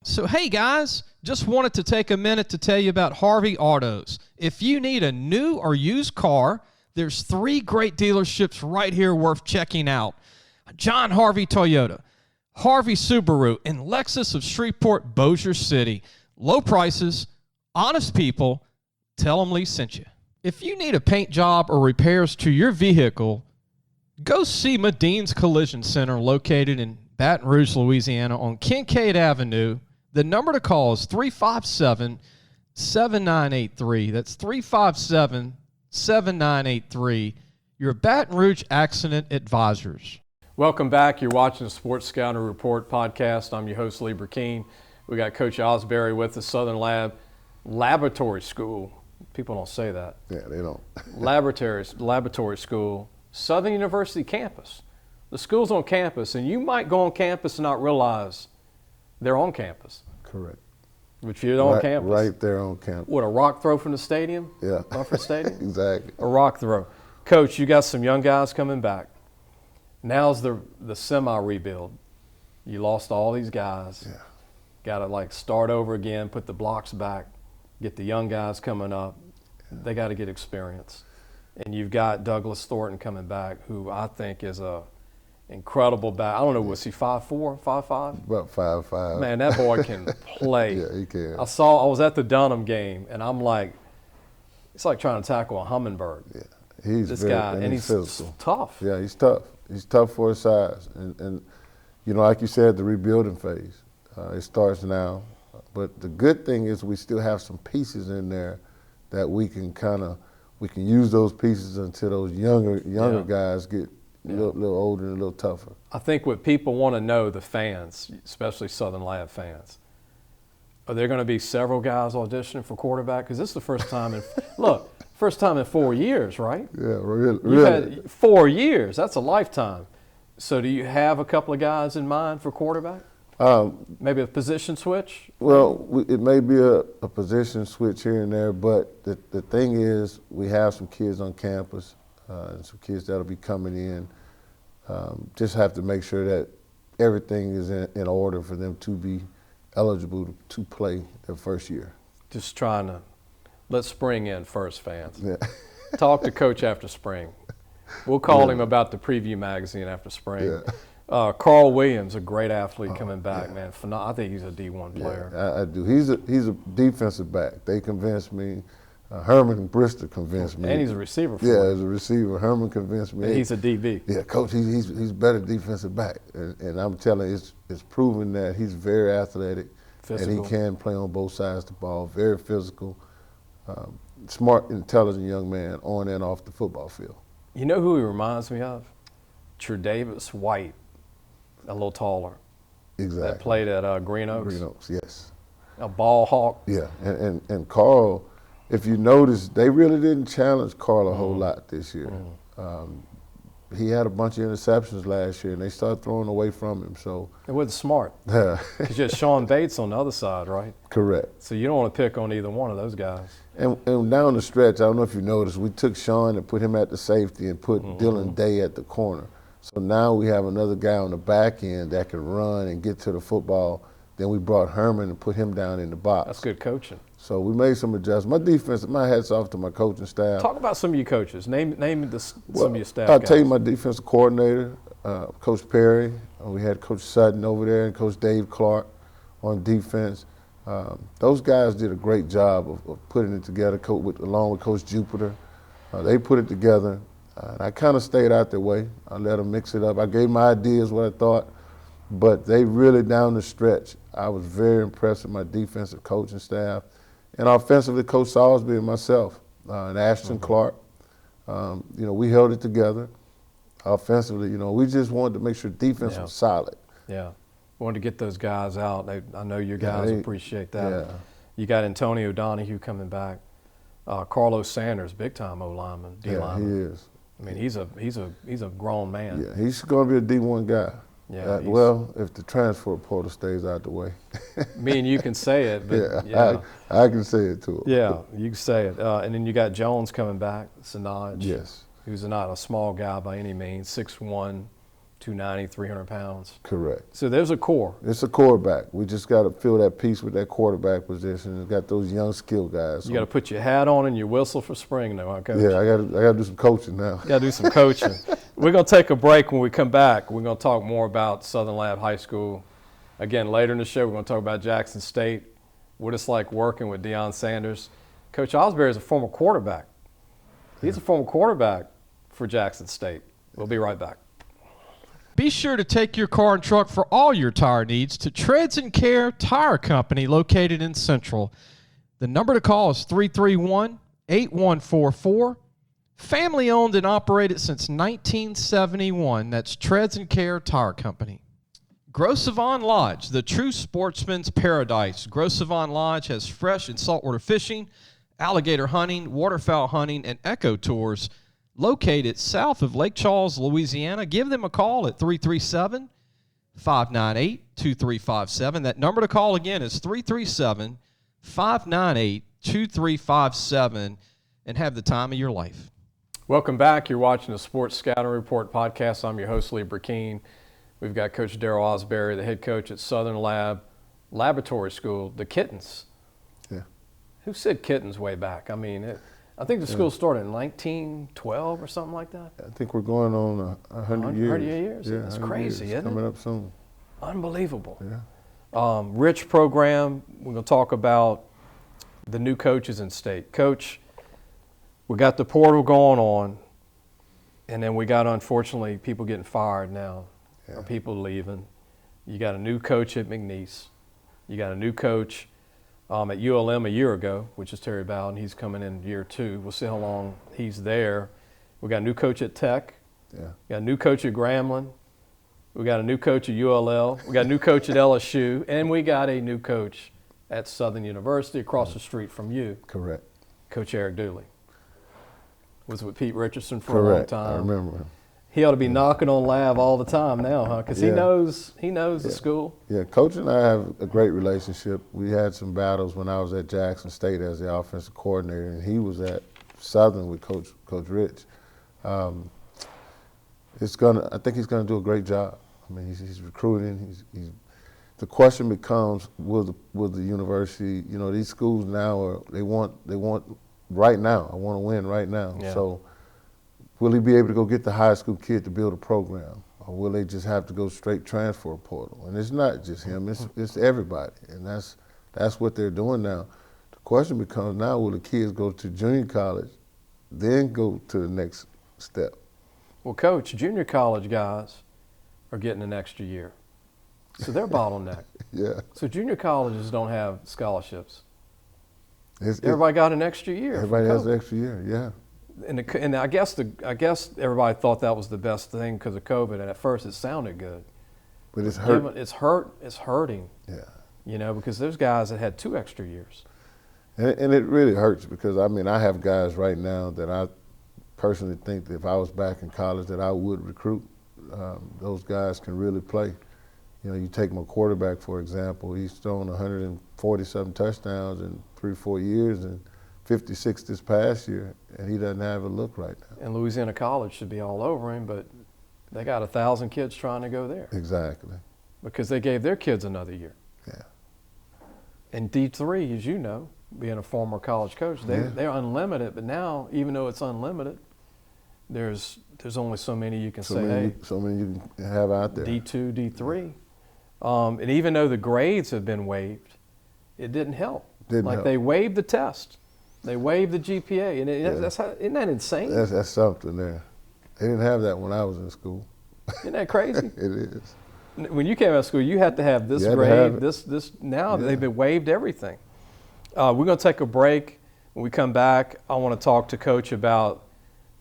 So, hey guys, just wanted to take a minute to tell you about Harvey Autos. If you need a new or used car, there's 3 great dealerships right here worth checking out. John Harvey Toyota, Harvey Subaru, and Lexus of Shreveport, Bossier City. Low prices, honest people. Tell them Lee sent you. If you need a paint job or repairs to your vehicle, go see Madine's Collision Center located in Baton Rouge, Louisiana on Kincaid Avenue. The number to call is 357-7983. That's 357-7983. Your Baton Rouge Accident Advisors. Welcome back. You're watching the Sports Scouting Report podcast. I'm your host, Lee Brecheen. We got Coach Asberry with the Southern Lab Laboratory School. People don't say that. Yeah, they don't. Laboratory School, Southern University campus. The school's on campus, and you might go on campus and not realize they're on campus. Correct. But you're on campus. Right there on campus. What, a rock throw from the stadium? Yeah. Buffer Stadium? Exactly. A rock throw. Coach, you got some young guys coming back. Now's the semi-rebuild. You lost all these guys. Yeah. Got to start over again, put the blocks back, get the young guys coming up. They got to get experience. And you've got Douglas Thornton coming back, who I think is a incredible back. I don't know, was he 5'4", 5'5"? About 5'5". Man, that boy can play. Yeah, he can. I was at the Dunham game, and I'm like, it's like trying to tackle a hummingbird. Yeah, he's this very, guy, and he's physical. tough. Yeah, he's tough. He's tough for his size, and like you said, the rebuilding phase. It starts now, but the good thing is we still have some pieces in there that we can use those pieces until those younger guys get a little older and a little tougher. I think what people want to know, the fans, especially Southern Lab fans, are there going to be several guys auditioning for quarterback? Because this is the first time. Look, First time in 4 years, right? Yeah, really. You've had 4 years. That's a lifetime. So do you have a couple of guys in mind for quarterback? Maybe a position switch? Well, it may be a position switch here and there, but the thing is we have some kids on campus, and some kids that'll be coming in. Just have to make sure that everything is in order for them to be eligible to play their first year. Just trying to let spring in first, fans. Yeah. Talk to Coach after spring. We'll call him about the preview magazine after spring. Yeah. Carl Williams, a great athlete coming back, man. I think he's a D1 player. Yeah, I do. He's a defensive back. They convinced me. Herman Brister convinced me. And he's a receiver for Yeah, him. as a receiver. Herman convinced me. And he's a DB. Yeah, Coach, he's better defensive back. And I'm telling you, it's proven that he's very athletic. Physical. And he can play on both sides of the ball, very physical, smart, intelligent young man on and off the football field. You know who he reminds me of? Tre'Davious White, a little taller. Exactly. That played at Green Oaks. Green Oaks, yes. A ball hawk. Yeah, and Carl, if you notice, they really didn't challenge Carl a whole lot this year. He had a bunch of interceptions last year, and they started throwing away from him. So It wasn't smart. Because you had Sean Bates on the other side, right? Correct. So you don't want to pick on either one of those guys. And down the stretch, I don't know if you noticed, we took Sean and put him at the safety and put Dylan Day at the corner. So now we have another guy on the back end that can run and get to the football. Then we brought Herman and put him down in the box. That's good coaching. So we made some adjustments. My defense, my hat's off to my coaching staff. Talk about some of your coaches. Name some of your staff I'll guys. tell you my defensive coordinator, Coach Perry. We had Coach Sutton over there and Coach Dave Clark on defense. Those guys did a great job of putting it together along with Coach Jupiter. They put it together. And I kind of stayed out their way. I let them mix it up. I gave my ideas, what I thought. But they really, down the stretch, I was very impressed with my defensive coaching staff. And offensively, Coach Salisbury and myself, and Ashton Clark. We held it together. Offensively, we just wanted to make sure defense was solid. Yeah. Wanted to get those guys out. I know your guys appreciate that. Yeah. You got Antonio Donahue coming back. Carlos Sanders, big time O lineman, D lineman. He is. I mean, he's a grown man. Yeah, he's going to be a D1 guy. Yeah. Well, if the transfer portal stays out the way. Me and you can say it, but I can say it too. Yeah, you can say it. And then you got Jones coming back, Sinaj. Yes. Who's not a small guy by any means, 6'1", 290, 300 pounds. Correct. So there's a core. It's a quarterback. We just got to fill that piece with that quarterback position. It's got those young skill guys. You got to put your hat on and your whistle for spring now, huh, Coach? Yeah, I got to do some coaching now. Got to do some coaching. We're going to take a break. When we come back, we're going to talk more about Southern Lab High School. Again, later in the show, we're going to talk about Jackson State, what it's like working with Deion Sanders. Coach Asberry is a former quarterback. He's a former quarterback for Jackson State. We'll be right back. Be sure to take your car and truck for all your tire needs to Treads and Care Tire Company located in Central. The number to call is 331-8144. Family owned and operated since 1971. That's Treads and Care Tire Company. Gros Savon Lodge, the true sportsman's paradise. Gros Savon Lodge has fresh and saltwater fishing, alligator hunting, waterfowl hunting, and eco tours. Located south of Lake Charles, Louisiana. Give them a call at 337-598-2357. That number to call again is 337-598-2357, and have the time of your life. Welcome back. You're watching the Sports Scouting Report podcast. I'm your host, Lee Brecheen. We've got Coach Darrell Asberry, the head coach at Southern Laboratory School, the Kittens. Yeah. Who said Kittens way back? I mean, I think the school started in 1912 or something like that. I think we're going on 100 years. 100 years? Yeah, That's 100 crazy, years. isn't it? Coming up soon. Unbelievable. Yeah. Rich program. We're going to talk about the new coaches in state. Coach, we got the portal going on, and then we got, unfortunately, people getting fired now, or people leaving. You got a new coach at McNeese. You got a new coach at ULM a year ago, which is Terry Bowden. He's coming in year 2. We'll see how long he's there. We got a new coach at Tech. Yeah. We got a new coach at Grambling. We got a new coach at ULL. We got a new coach at LSU. And we got a new coach at Southern University across the street from you. Correct. Coach Eric Dooley. was with Pete Richardson for Correct. a long time. I remember him. He ought to be knocking on Lav all the time now, huh? Because he knows the school. Yeah, Coach and I have a great relationship. We had some battles when I was at Jackson State as the offensive coordinator, and he was at Southern with Coach Rich. I think he's gonna do a great job. I mean, he's recruiting. The question becomes, will the university? You know, these schools now they want right now. I want to win right now. Yeah. So, will he be able to go get the high school kid to build a program, or will they just have to go straight transfer portal? And it's not just him; it's everybody, and that's what they're doing now. The question becomes now: will the kids go to junior college, then go to the next step? Well, Coach, junior college guys are getting an extra year, so they're bottlenecked. Yeah. So junior colleges don't have scholarships. Everybody got an extra year. Everybody has an extra year. Yeah. And I guess everybody thought that was the best thing because of COVID, and at first it sounded good. But it's hurt. It's hurting. Yeah. You know, because there's guys that had 2 extra years. And it really hurts because, I mean, I have guys right now that I personally think that if I was back in college that I would recruit. Those guys can really play. You know, you take my quarterback, for example, he's thrown 147 touchdowns in 3-4 years and 56 this past year, and he doesn't have a look right now. And Louisiana College should be all over him, but they got 1,000 kids trying to go there. Exactly. Because they gave their kids another year. Yeah. And D3, as you know, being a former college coach, they're unlimited, but now, even though it's unlimited, there's only so many you can so many you can have out there. D2, D3. And even though the grades have been waived, it didn't help. They waived the test. They waived the GPA. And isn't that insane? That's something there. They didn't have that when I was in school. Isn't that crazy? It is. When you came out of school, you had to have this grade, this. Now they've been waived everything. We're going to take a break. When we come back, I want to talk to Coach about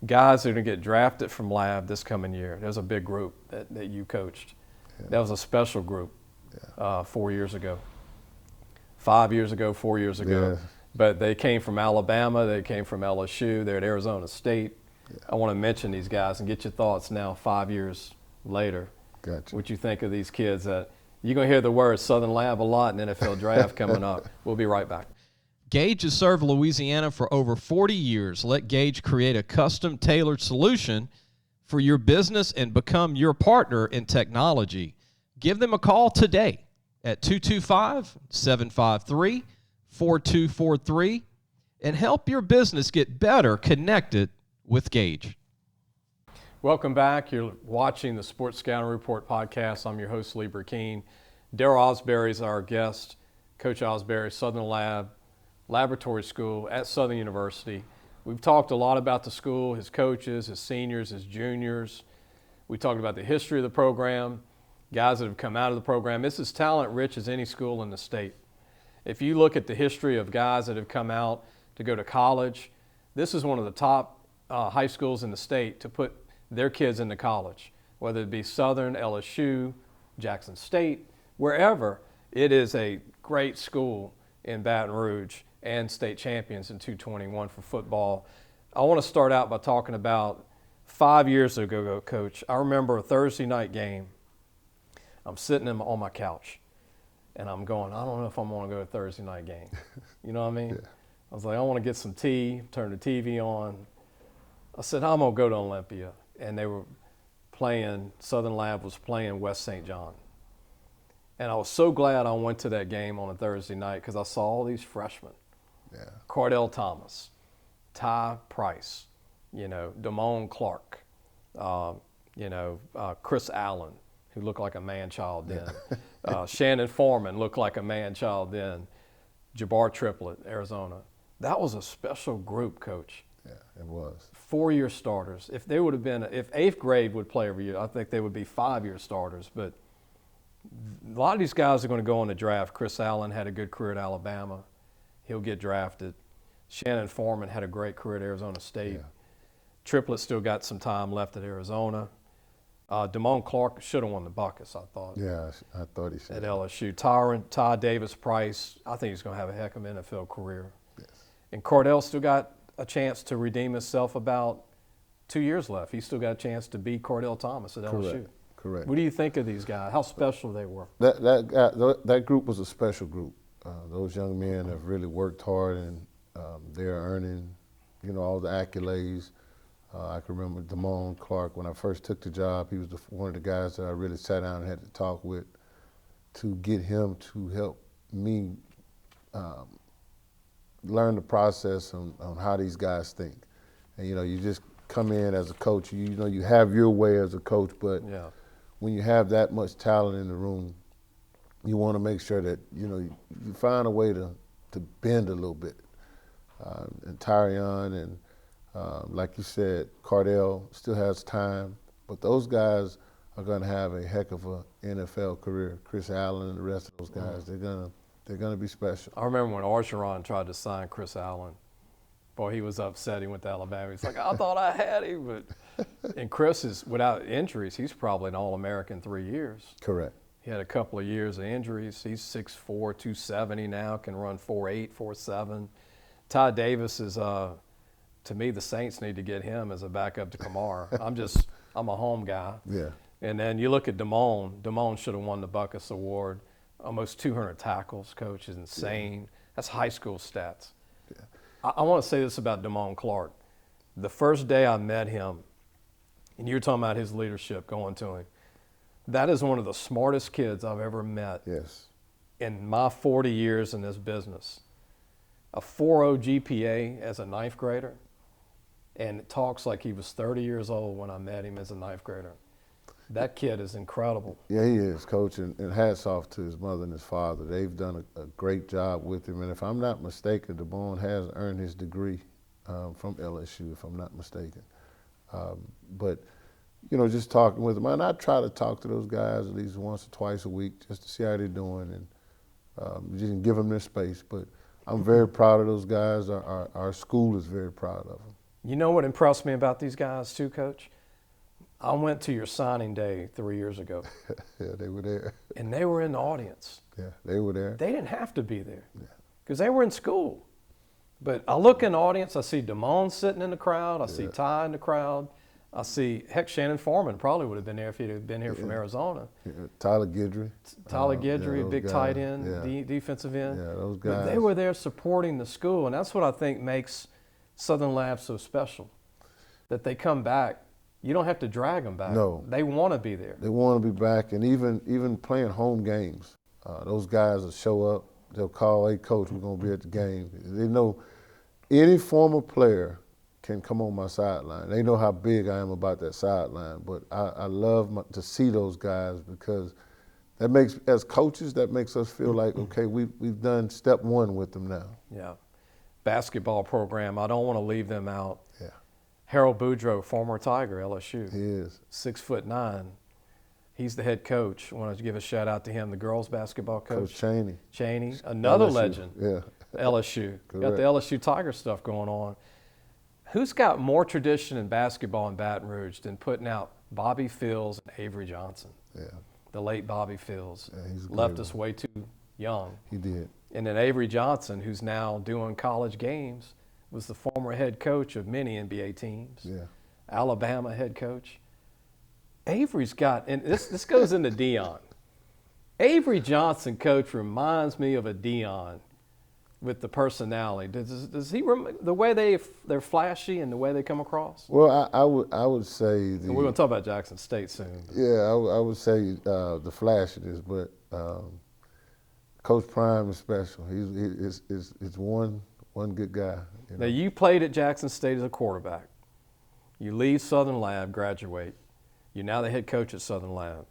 guys that are going to get drafted from Lab this coming year. There's a big group that you coached. Yeah. That was a special group 4 years ago. 5 years ago, 4 years ago. Yeah. But they came from Alabama. They came from LSU. They're at Arizona State. Yeah. I want to mention these guys and get your thoughts now 5 years later. Gotcha. What you think of these kids that you're going to hear the word Southern Lab a lot in NFL draft coming up. We'll be right back. Gage has served Louisiana for over 40 years. Let Gage create a custom-tailored solution for your business and become your partner in technology. Give them a call today at 225-753-4243 and help your business get better connected with Gage. Welcome back. You're watching the Sports Scouting Report podcast. I'm your host, Lee Brecheen. Darrell Asberry is our guest. Coach Asberry, Southern Laboratory School at Southern University. We've talked a lot about the school, his coaches, his seniors, his juniors. We talked about the history of the program, guys that have come out of the program. It's as talent-rich as any school in the state. If you look at the history of guys that have come out to go to college, this is one of the top high schools in the state to put their kids into college, whether it be Southern, LSU, Jackson State, wherever. It is a great school in Baton Rouge and state champions in 221 for football. I want to start out by talking about 5 years ago, Coach. I remember a Thursday night game. I'm sitting on my couch, and I'm going, I don't know if I'm going to go to a Thursday night game. You know what I mean? Yeah. I was like, I want to get some tea, turn the TV on. I said, I'm going to go to Olympia. And they were playing, Southern Lab was playing West St. John. And I was so glad I went to that game on a Thursday night because I saw all these freshmen. Yeah. Cordell Thomas, Ty Price, Damone Clark, Chris Allen, who looked like a man-child then. Shannon Foreman looked like a man-child then. Jabbar Triplett, Arizona. That was a special group, Coach. Yeah, it was. 4-year starters. If they would have been, if 8th grade would play every year, I think they would be 5-year starters. But a lot of these guys are going to go on the draft. Chris Allen had a good career at Alabama. He'll get drafted. Shannon Foreman had a great career at Arizona State. Yeah. Triplett still got some time left at Arizona. Damone Clark should have won the Buckets, I thought. Yeah, I thought he should. At LSU. Ty Davis Price, I think he's going to have a heck of an NFL career. Yes. And Cordell still got a chance to redeem himself about 2 years left. He's still got a chance to beat Cordell Thomas at LSU. Correct. What do you think of these guys? How special they were? That group was a special group. Those young men have really worked hard, and they're earning, all the accolades. I can remember Damone Clark, when I first took the job, he was one of the guys that I really sat down and had to talk with to get him to help me learn the process on how these guys think. And, you just come in as a coach, you have your way as a coach, but when you have that much talent in the room, you want to make sure that, you find a way to bend a little bit. And Tyrion and, like you said, Cordell still has time, but those guys are going to have a heck of an NFL career. Chris Allen and the rest of those guys, they're gonna be special. I remember when Orgeron tried to sign Chris Allen. Boy, he was upset. He went to Alabama. He's like, I thought I had him. But and Chris is, without injuries, he's probably an All-American 3 years. Correct. He had a couple of years of injuries. He's 6'4", 270 now, can run 4'8", 4'7". Ty Davis is, to me, the Saints need to get him as a backup to Kamar. I'm a home guy. Yeah. And then you look at Damone. Damone should have won the Buckus Award. Almost 200 tackles, coach, is insane. Yeah. That's high school stats. Yeah. I want to say this about Damone Clark. The first day I met him, and you're talking about his leadership going to him, that is one of the smartest kids I've ever met in my 40 years in this business. A 4.0 GPA as a ninth grader, and talks like he was 30 years old when I met him as a ninth grader. That kid is incredible. Yeah, he is, Coach, and hats off to his mother and his father. They've done a great job with him, and if I'm not mistaken, Damone has earned his degree from LSU, if I'm not mistaken. But, just talking with him, and I try to talk to those guys at least once or twice a week just to see how they're doing, and just give them their space. But I'm very proud of those guys. Our school is very proud of them. You know what impressed me about these guys too, Coach? I went to your signing day 3 years ago. Yeah, they were there. And they were in the audience. Yeah, they were there. They didn't have to be there because they were in school. But I look in the audience, I see Damone sitting in the crowd, I see Ty in the crowd, I see, heck, Shannon Foreman probably would have been there if he'd have been here from Arizona. Yeah. Tyler Guidry. Tyler Guidry, big guys. Tight end, defensive end. Yeah, those guys. But they were there supporting the school, and that's what I think makes Southern Lab so special, that they come back. You don't have to drag them back. No. They want to be there. They want to be back, and even playing home games, those guys will show up. They'll call, hey, Coach, we're going to be at the game. They know any former player can come on my sideline. They know how big I am about that sideline, but I love to see those guys because that makes, as coaches, that makes us feel like, okay, we've done step one with them now. Yeah. Basketball program, I don't want to leave them out. Yeah. Harold Boudreaux, former Tiger, LSU. He is. 6'9". He's the head coach. I want to give a shout out to him, the girls basketball coach. Coach Chaney, another LSU. Legend. Yeah. LSU. Correct. Got the LSU Tiger stuff going on. Who's got more tradition in basketball in Baton Rouge than putting out Bobby Fields and Avery Johnson? Yeah. The late Bobby Fields. Yeah, he's left us way too young. He did. And then Avery Johnson, who's now doing college games, was the former head coach of many NBA teams. Yeah. Alabama head coach. Avery's got, and this goes into Deion. Avery Johnson, coach, reminds me of a Deion with the personality. Does he the way they're flashy and the way they come across? Well, I would say And we're going to talk about Jackson State soon. Yeah, I would say the flashiness, but Coach Prime is special. He's one good guy. Now, you played at Jackson State as a quarterback. You leave Southern Lab, graduate. You're now the head coach at Southern Lab.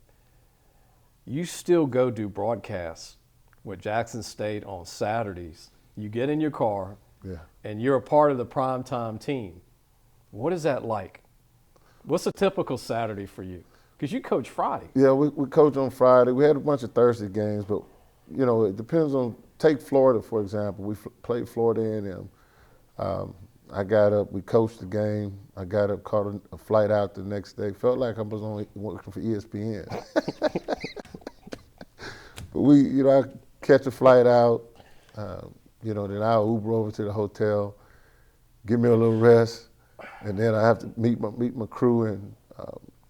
You still go do broadcasts with Jackson State on Saturdays. You get in your car, and you're a part of the primetime team. What is that like? What's a typical Saturday for you? Because you coach Friday. Yeah, we coach on Friday. We had a bunch of Thursday games, but, it depends on – take Florida, for example. We played Florida A&M. I got up, we coached the game. I got up, caught a flight out the next day. Felt like I was only working for ESPN. But I catch a flight out, then I'll Uber over to the hotel, give me a little rest, and then I have to meet my crew, and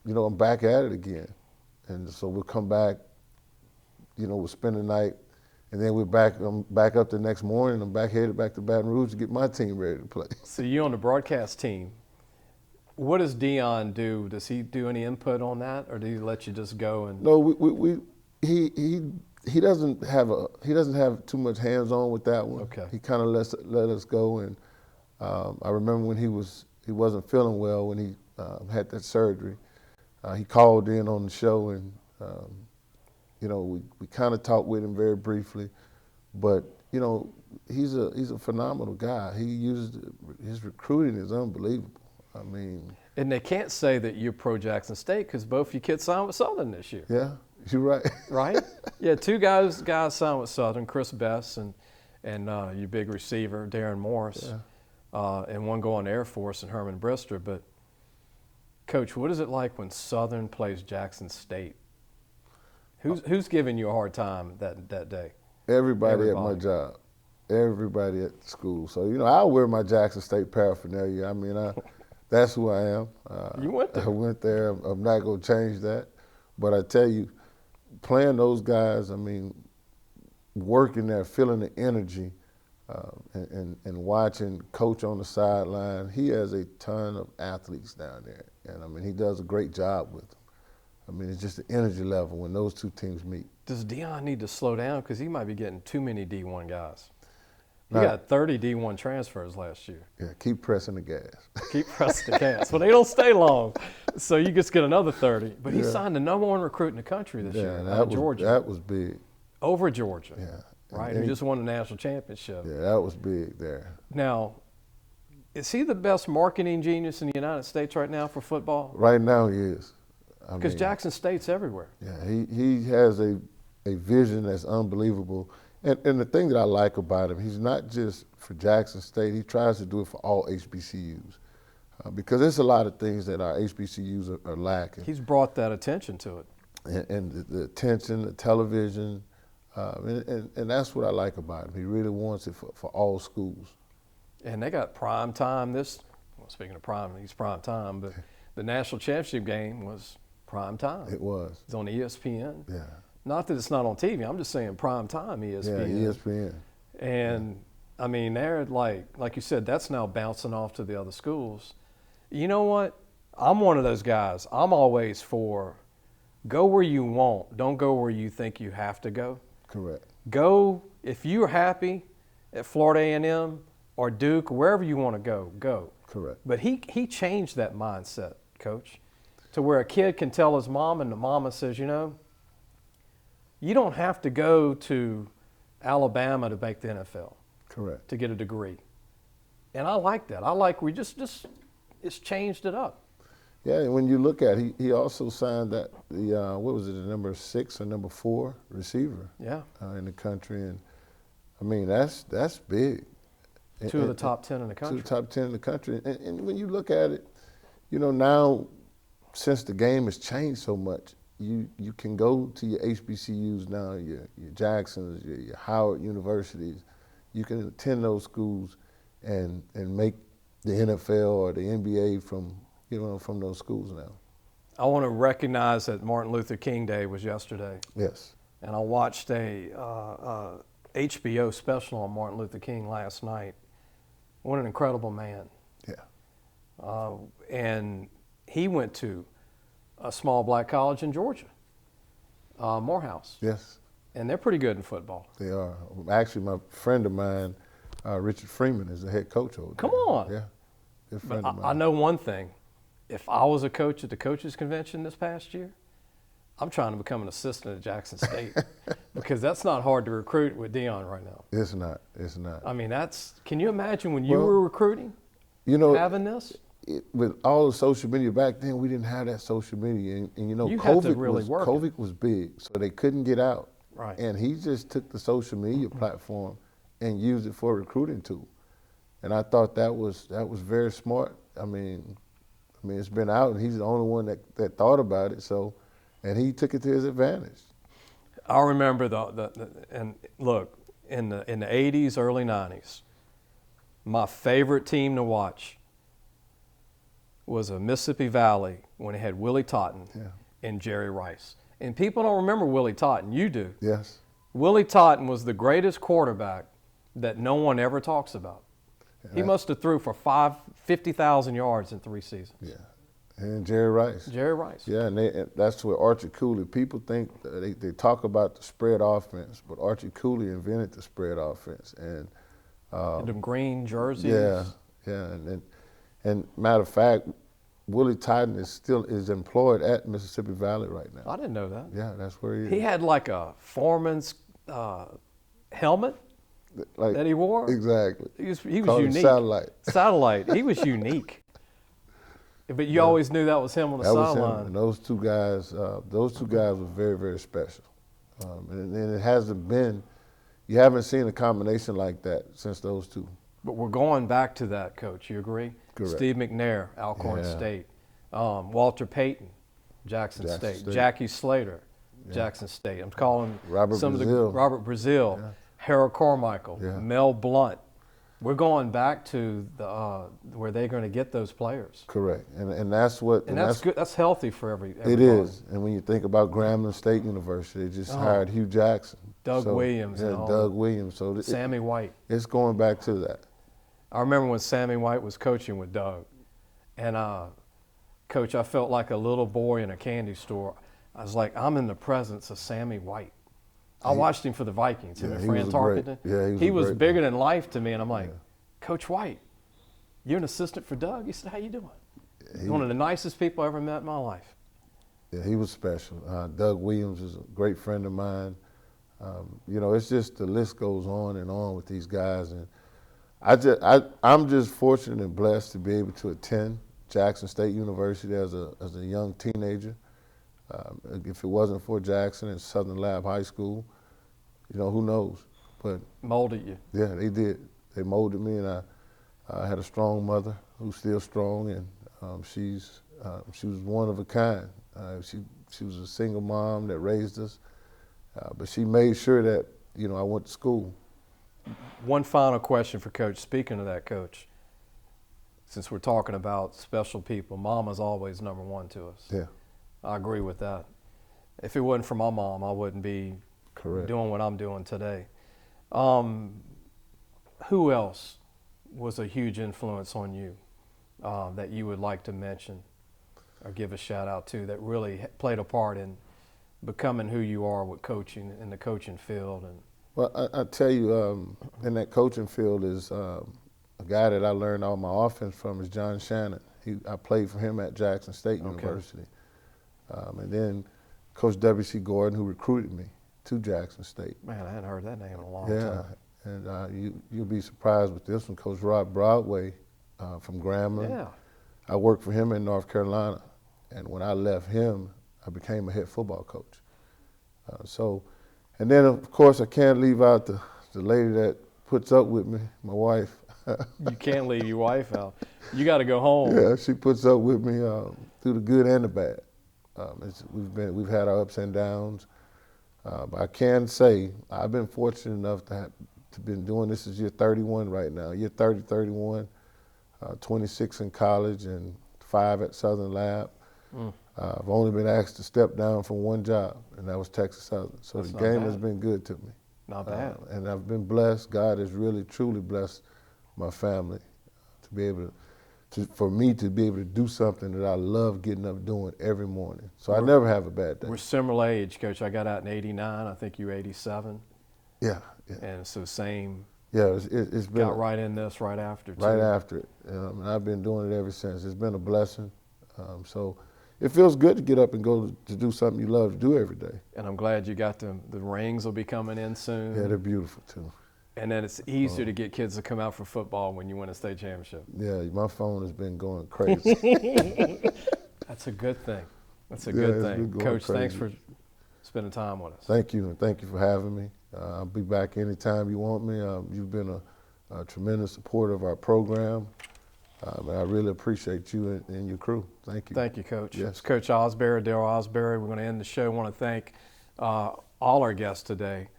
I'm back at it again. And so we'll come back, we'll spend the night, and then I'm back up the next morning. I'm headed back to Baton Rouge to get my team ready to play. So you on the broadcast team. What does Deion do? Does he do any input on that, or do he let you just go and? No, he doesn't have too much hands on with that one. Okay. He kind of let us go, and I remember when he wasn't feeling well when he had that surgery. He called in on the show, and we kind of talked with him very briefly, but he's a phenomenal guy. He uses his recruiting is unbelievable. I mean, and they can't say that you're pro Jackson State because both your kids signed with Southern this year. Yeah, you're right. Right? Yeah, two guys signed with Southern, Chris Best and your big receiver Darren Morris, and one going to Air Force and Herman Brister. But Coach, what is it like when Southern plays Jackson State? Who's giving you a hard time that day? Everybody at my job, everybody at the school. So I wear my Jackson State paraphernalia. I mean, that's who I am. You went there. I went there. I'm not going to change that. But I tell you, playing those guys, I mean, working there, feeling the energy, and watching Coach on the sideline. He has a ton of athletes down there, and I mean, he does a great job with them. I mean, it's just the energy level when those two teams meet. Does Deion need to slow down because he might be getting too many D1 guys? He got 30 D1 transfers last year. Yeah, keep pressing the gas. Keep pressing the gas. Well, they don't stay long, so you just get another 30. But he signed the #1 recruit in the country this year, Georgia. That was big. Over Georgia. Yeah. Right? He just won the national championship. Yeah, that was big there. Now, is he the best marketing genius in the United States right now for football? Right now he is. Because Jackson State's everywhere. Yeah, he has a vision that's unbelievable. And the thing that I like about him, he's not just for Jackson State. He tries to do it for all HBCUs because there's a lot of things that our HBCUs are lacking. He's brought that attention to it. And the attention, the television, and that's what I like about him. He really wants it for all schools. And they got prime time speaking of prime, he's prime time, but the national championship game was prime time. It was. It's on ESPN. Yeah. Not that it's not on TV. I'm just saying prime time ESPN. Yeah, ESPN. And, I mean, they're like you said, that's now bouncing off to the other schools. You know what? I'm one of those guys. I'm always for go where you want. Don't go where you think you have to go. Correct. Go, if you're happy at Florida A&M or Duke, wherever you want to go, go. Correct. But he changed that mindset, Coach, to where a kid can tell his mom and the mama says, you don't have to go to Alabama to make the NFL. Correct. To get a degree. And I like that. I like we just it's changed it up. Yeah, and when you look at it, he also signed the number 6 or number 4 receiver in the country. And, I mean, that's big. Two of the top 10 in the country. Two of the top 10 in the country. And when you look at it, now since the game has changed so much, you can go to your HBCUs now, your Jacksons, your Howard Universities. You can attend those schools and make the NFL or the NBA from those schools now. I want to recognize that Martin Luther King Day was yesterday. Yes. And I watched a HBO special on Martin Luther King last night. What an incredible man. Yeah. And he went to a small black college in Georgia, Morehouse. Yes. And they're pretty good in football. They are. Actually, my friend of mine, Richard Freeman, is the head coach over there. Come on. Yeah. Good friend But of mine. I know one thing. If I was a coach at the coaches convention this past year, I'm trying to become an assistant at Jackson State because that's not hard to recruit with Deion right now. It's not. It's not. I mean, can you imagine when you were recruiting, having this? With all the social media back then, we didn't have that social media. And you had to really work it. COVID was big, so they couldn't get out. Right. And he just took the social media platform and used it for a recruiting tool. And I thought that was very smart. I mean, it's been out, and he's the only one that thought about it. So, and he took it to his advantage. I remember and look, in the 80s, early 90s, My favorite team to watch was a Mississippi Valley when it had Willie Totten and Jerry Rice. And people don't remember Willie Totten. You do. Yes. Willie Totten was the greatest quarterback that no one ever talks about. He must have threw for 50,000 yards in 3 seasons. Yeah. And Jerry Rice. Jerry Rice. Yeah, and that's where Archie Cooley, people think, they talk about the spread offense, but Archie Cooley invented the spread offense. And the green jerseys. Yeah. And matter of fact, Willie Totten is employed at Mississippi Valley right now. I didn't know that. Yeah, that's where he is. He had like a foreman's helmet that he wore. Exactly. He was Called him unique. Satellite. Satellite. He was unique. But you always knew that was him on the sideline. Was him. And those two guys were very, very special. And it hasn't been, you haven't seen a combination like that since those two. But we're going back to that, Coach. You agree? Correct. Steve McNair, Alcorn State. Walter Payton, Jackson State. Jackie Slater, Jackson State. I'm calling Robert Brazile, Harold Carmichael, Mel Blunt. We're going back to where they're going to get those players. Correct, and that's what. And that's good. That's healthy for everybody. It is, and when you think about Grambling State University, they just hired Hugh Jackson, Doug Williams, Doug Williams. So Sammy White. It's going back to that. I remember when Sammy White was coaching with Doug, and Coach, I felt like a little boy in a candy store. I was like, I'm in the presence of Sammy White. I watched him for the Vikings, him and Fran Tarkenton. He was bigger than life to me, and I'm like, Coach White, you're an assistant for Doug? He said, how you doing? He's one of the nicest people I ever met in my life. Yeah, he was special. Doug Williams is a great friend of mine. It's just the list goes on and on with these guys, and I'm just fortunate and blessed to be able to attend Jackson State University as a young teenager. If it wasn't for Jackson and Southern Lab High School, who knows? But molded you. Yeah, they did. They molded me, and I had a strong mother who's still strong, and she was one of a kind. She was a single mom that raised us, but she made sure that I went to school. One final question for Coach. Speaking of that, Coach, since we're talking about special people, Mama's always number one to us. Yeah. I agree with that. If it wasn't for my mom, I wouldn't be doing what I'm doing today. Who else was a huge influence on you that you would like to mention or give a shout out to that really played a part in becoming who you are with coaching in the coaching field? Well, I tell you, in that coaching field is a guy that I learned all my offense from is John Shannon. I played for him at Jackson State University. And then Coach W.C. Gordon, who recruited me to Jackson State. Man, I hadn't heard that name in a long time. And you'll be surprised with this one. Coach Rod Broadway from Grambling. Yeah. I worked for him in North Carolina. And when I left him, I became a head football coach. And then, of course, I can't leave out the lady that puts up with me, my wife. You can't leave your wife out. You got to go home. Yeah, she puts up with me through the good and the bad. We've had our ups and downs, but I can say I've been fortunate enough to been doing this is year 31 right now. Year 30, 31, 26 in college and 5 at Southern Lab. I've only been asked to step down from one job, and that was Texas Southern. So the game has been good to me. Not bad. And I've been blessed. God has really, truly blessed my family to be able for me to be able to do something that I love getting up doing every morning. So I never have a bad day. We're similar age, Coach. I got out in '89. I think you were '87. Yeah. And so same. Yeah, it's been. Got right in this right after, too. Right after it. And I've been doing it ever since. It's been a blessing. So it feels good to get up and go to do something you love to do every day. And I'm glad you got the rings will be coming in soon. Yeah, they're beautiful, too. And then it's easier to get kids to come out for football when you win a state championship. Yeah, my phone has been going crazy. That's a good thing. That's a good thing. Coach, crazy. Thanks for spending time with us. Thank you, and thank you for having me. I'll be back anytime you want me. You've been a tremendous supporter of our program, and I really appreciate you and your crew. Thank you. Thank you, Coach. Yes. It's Coach Asberry, Darrell Asberry. We're going to end the show. I want to thank all our guests today.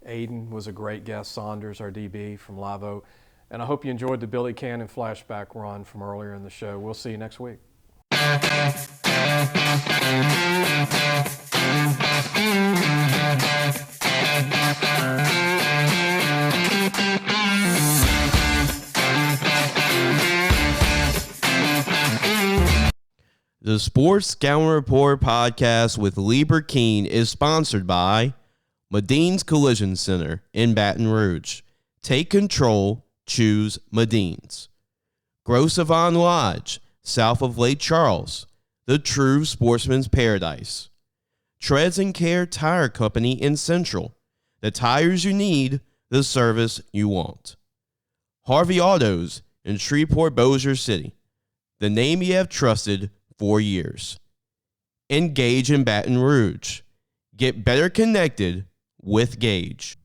Aiden was a great guest, Saunders, our DB from Live Oak. And I hope you enjoyed the Billy Cannon flashback run from earlier in the show. We'll see you next week. The Sports Scouting Report podcast with Lee Brecheen is sponsored by Madine's Collision Center in Baton Rouge. Take control, choose Madine's. Gros Savon Lodge, south of Lake Charles, the true sportsman's paradise. Treads and Care Tire Company in Central, the tires you need, the service you want. Harvey Autos in Shreveport, Bossier City, the name you have trusted for years. Engage in Baton Rouge. Get better connected with Gage.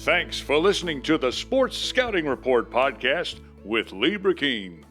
Thanks for listening to the Sports Scouting Report podcast with Lee Brecheen.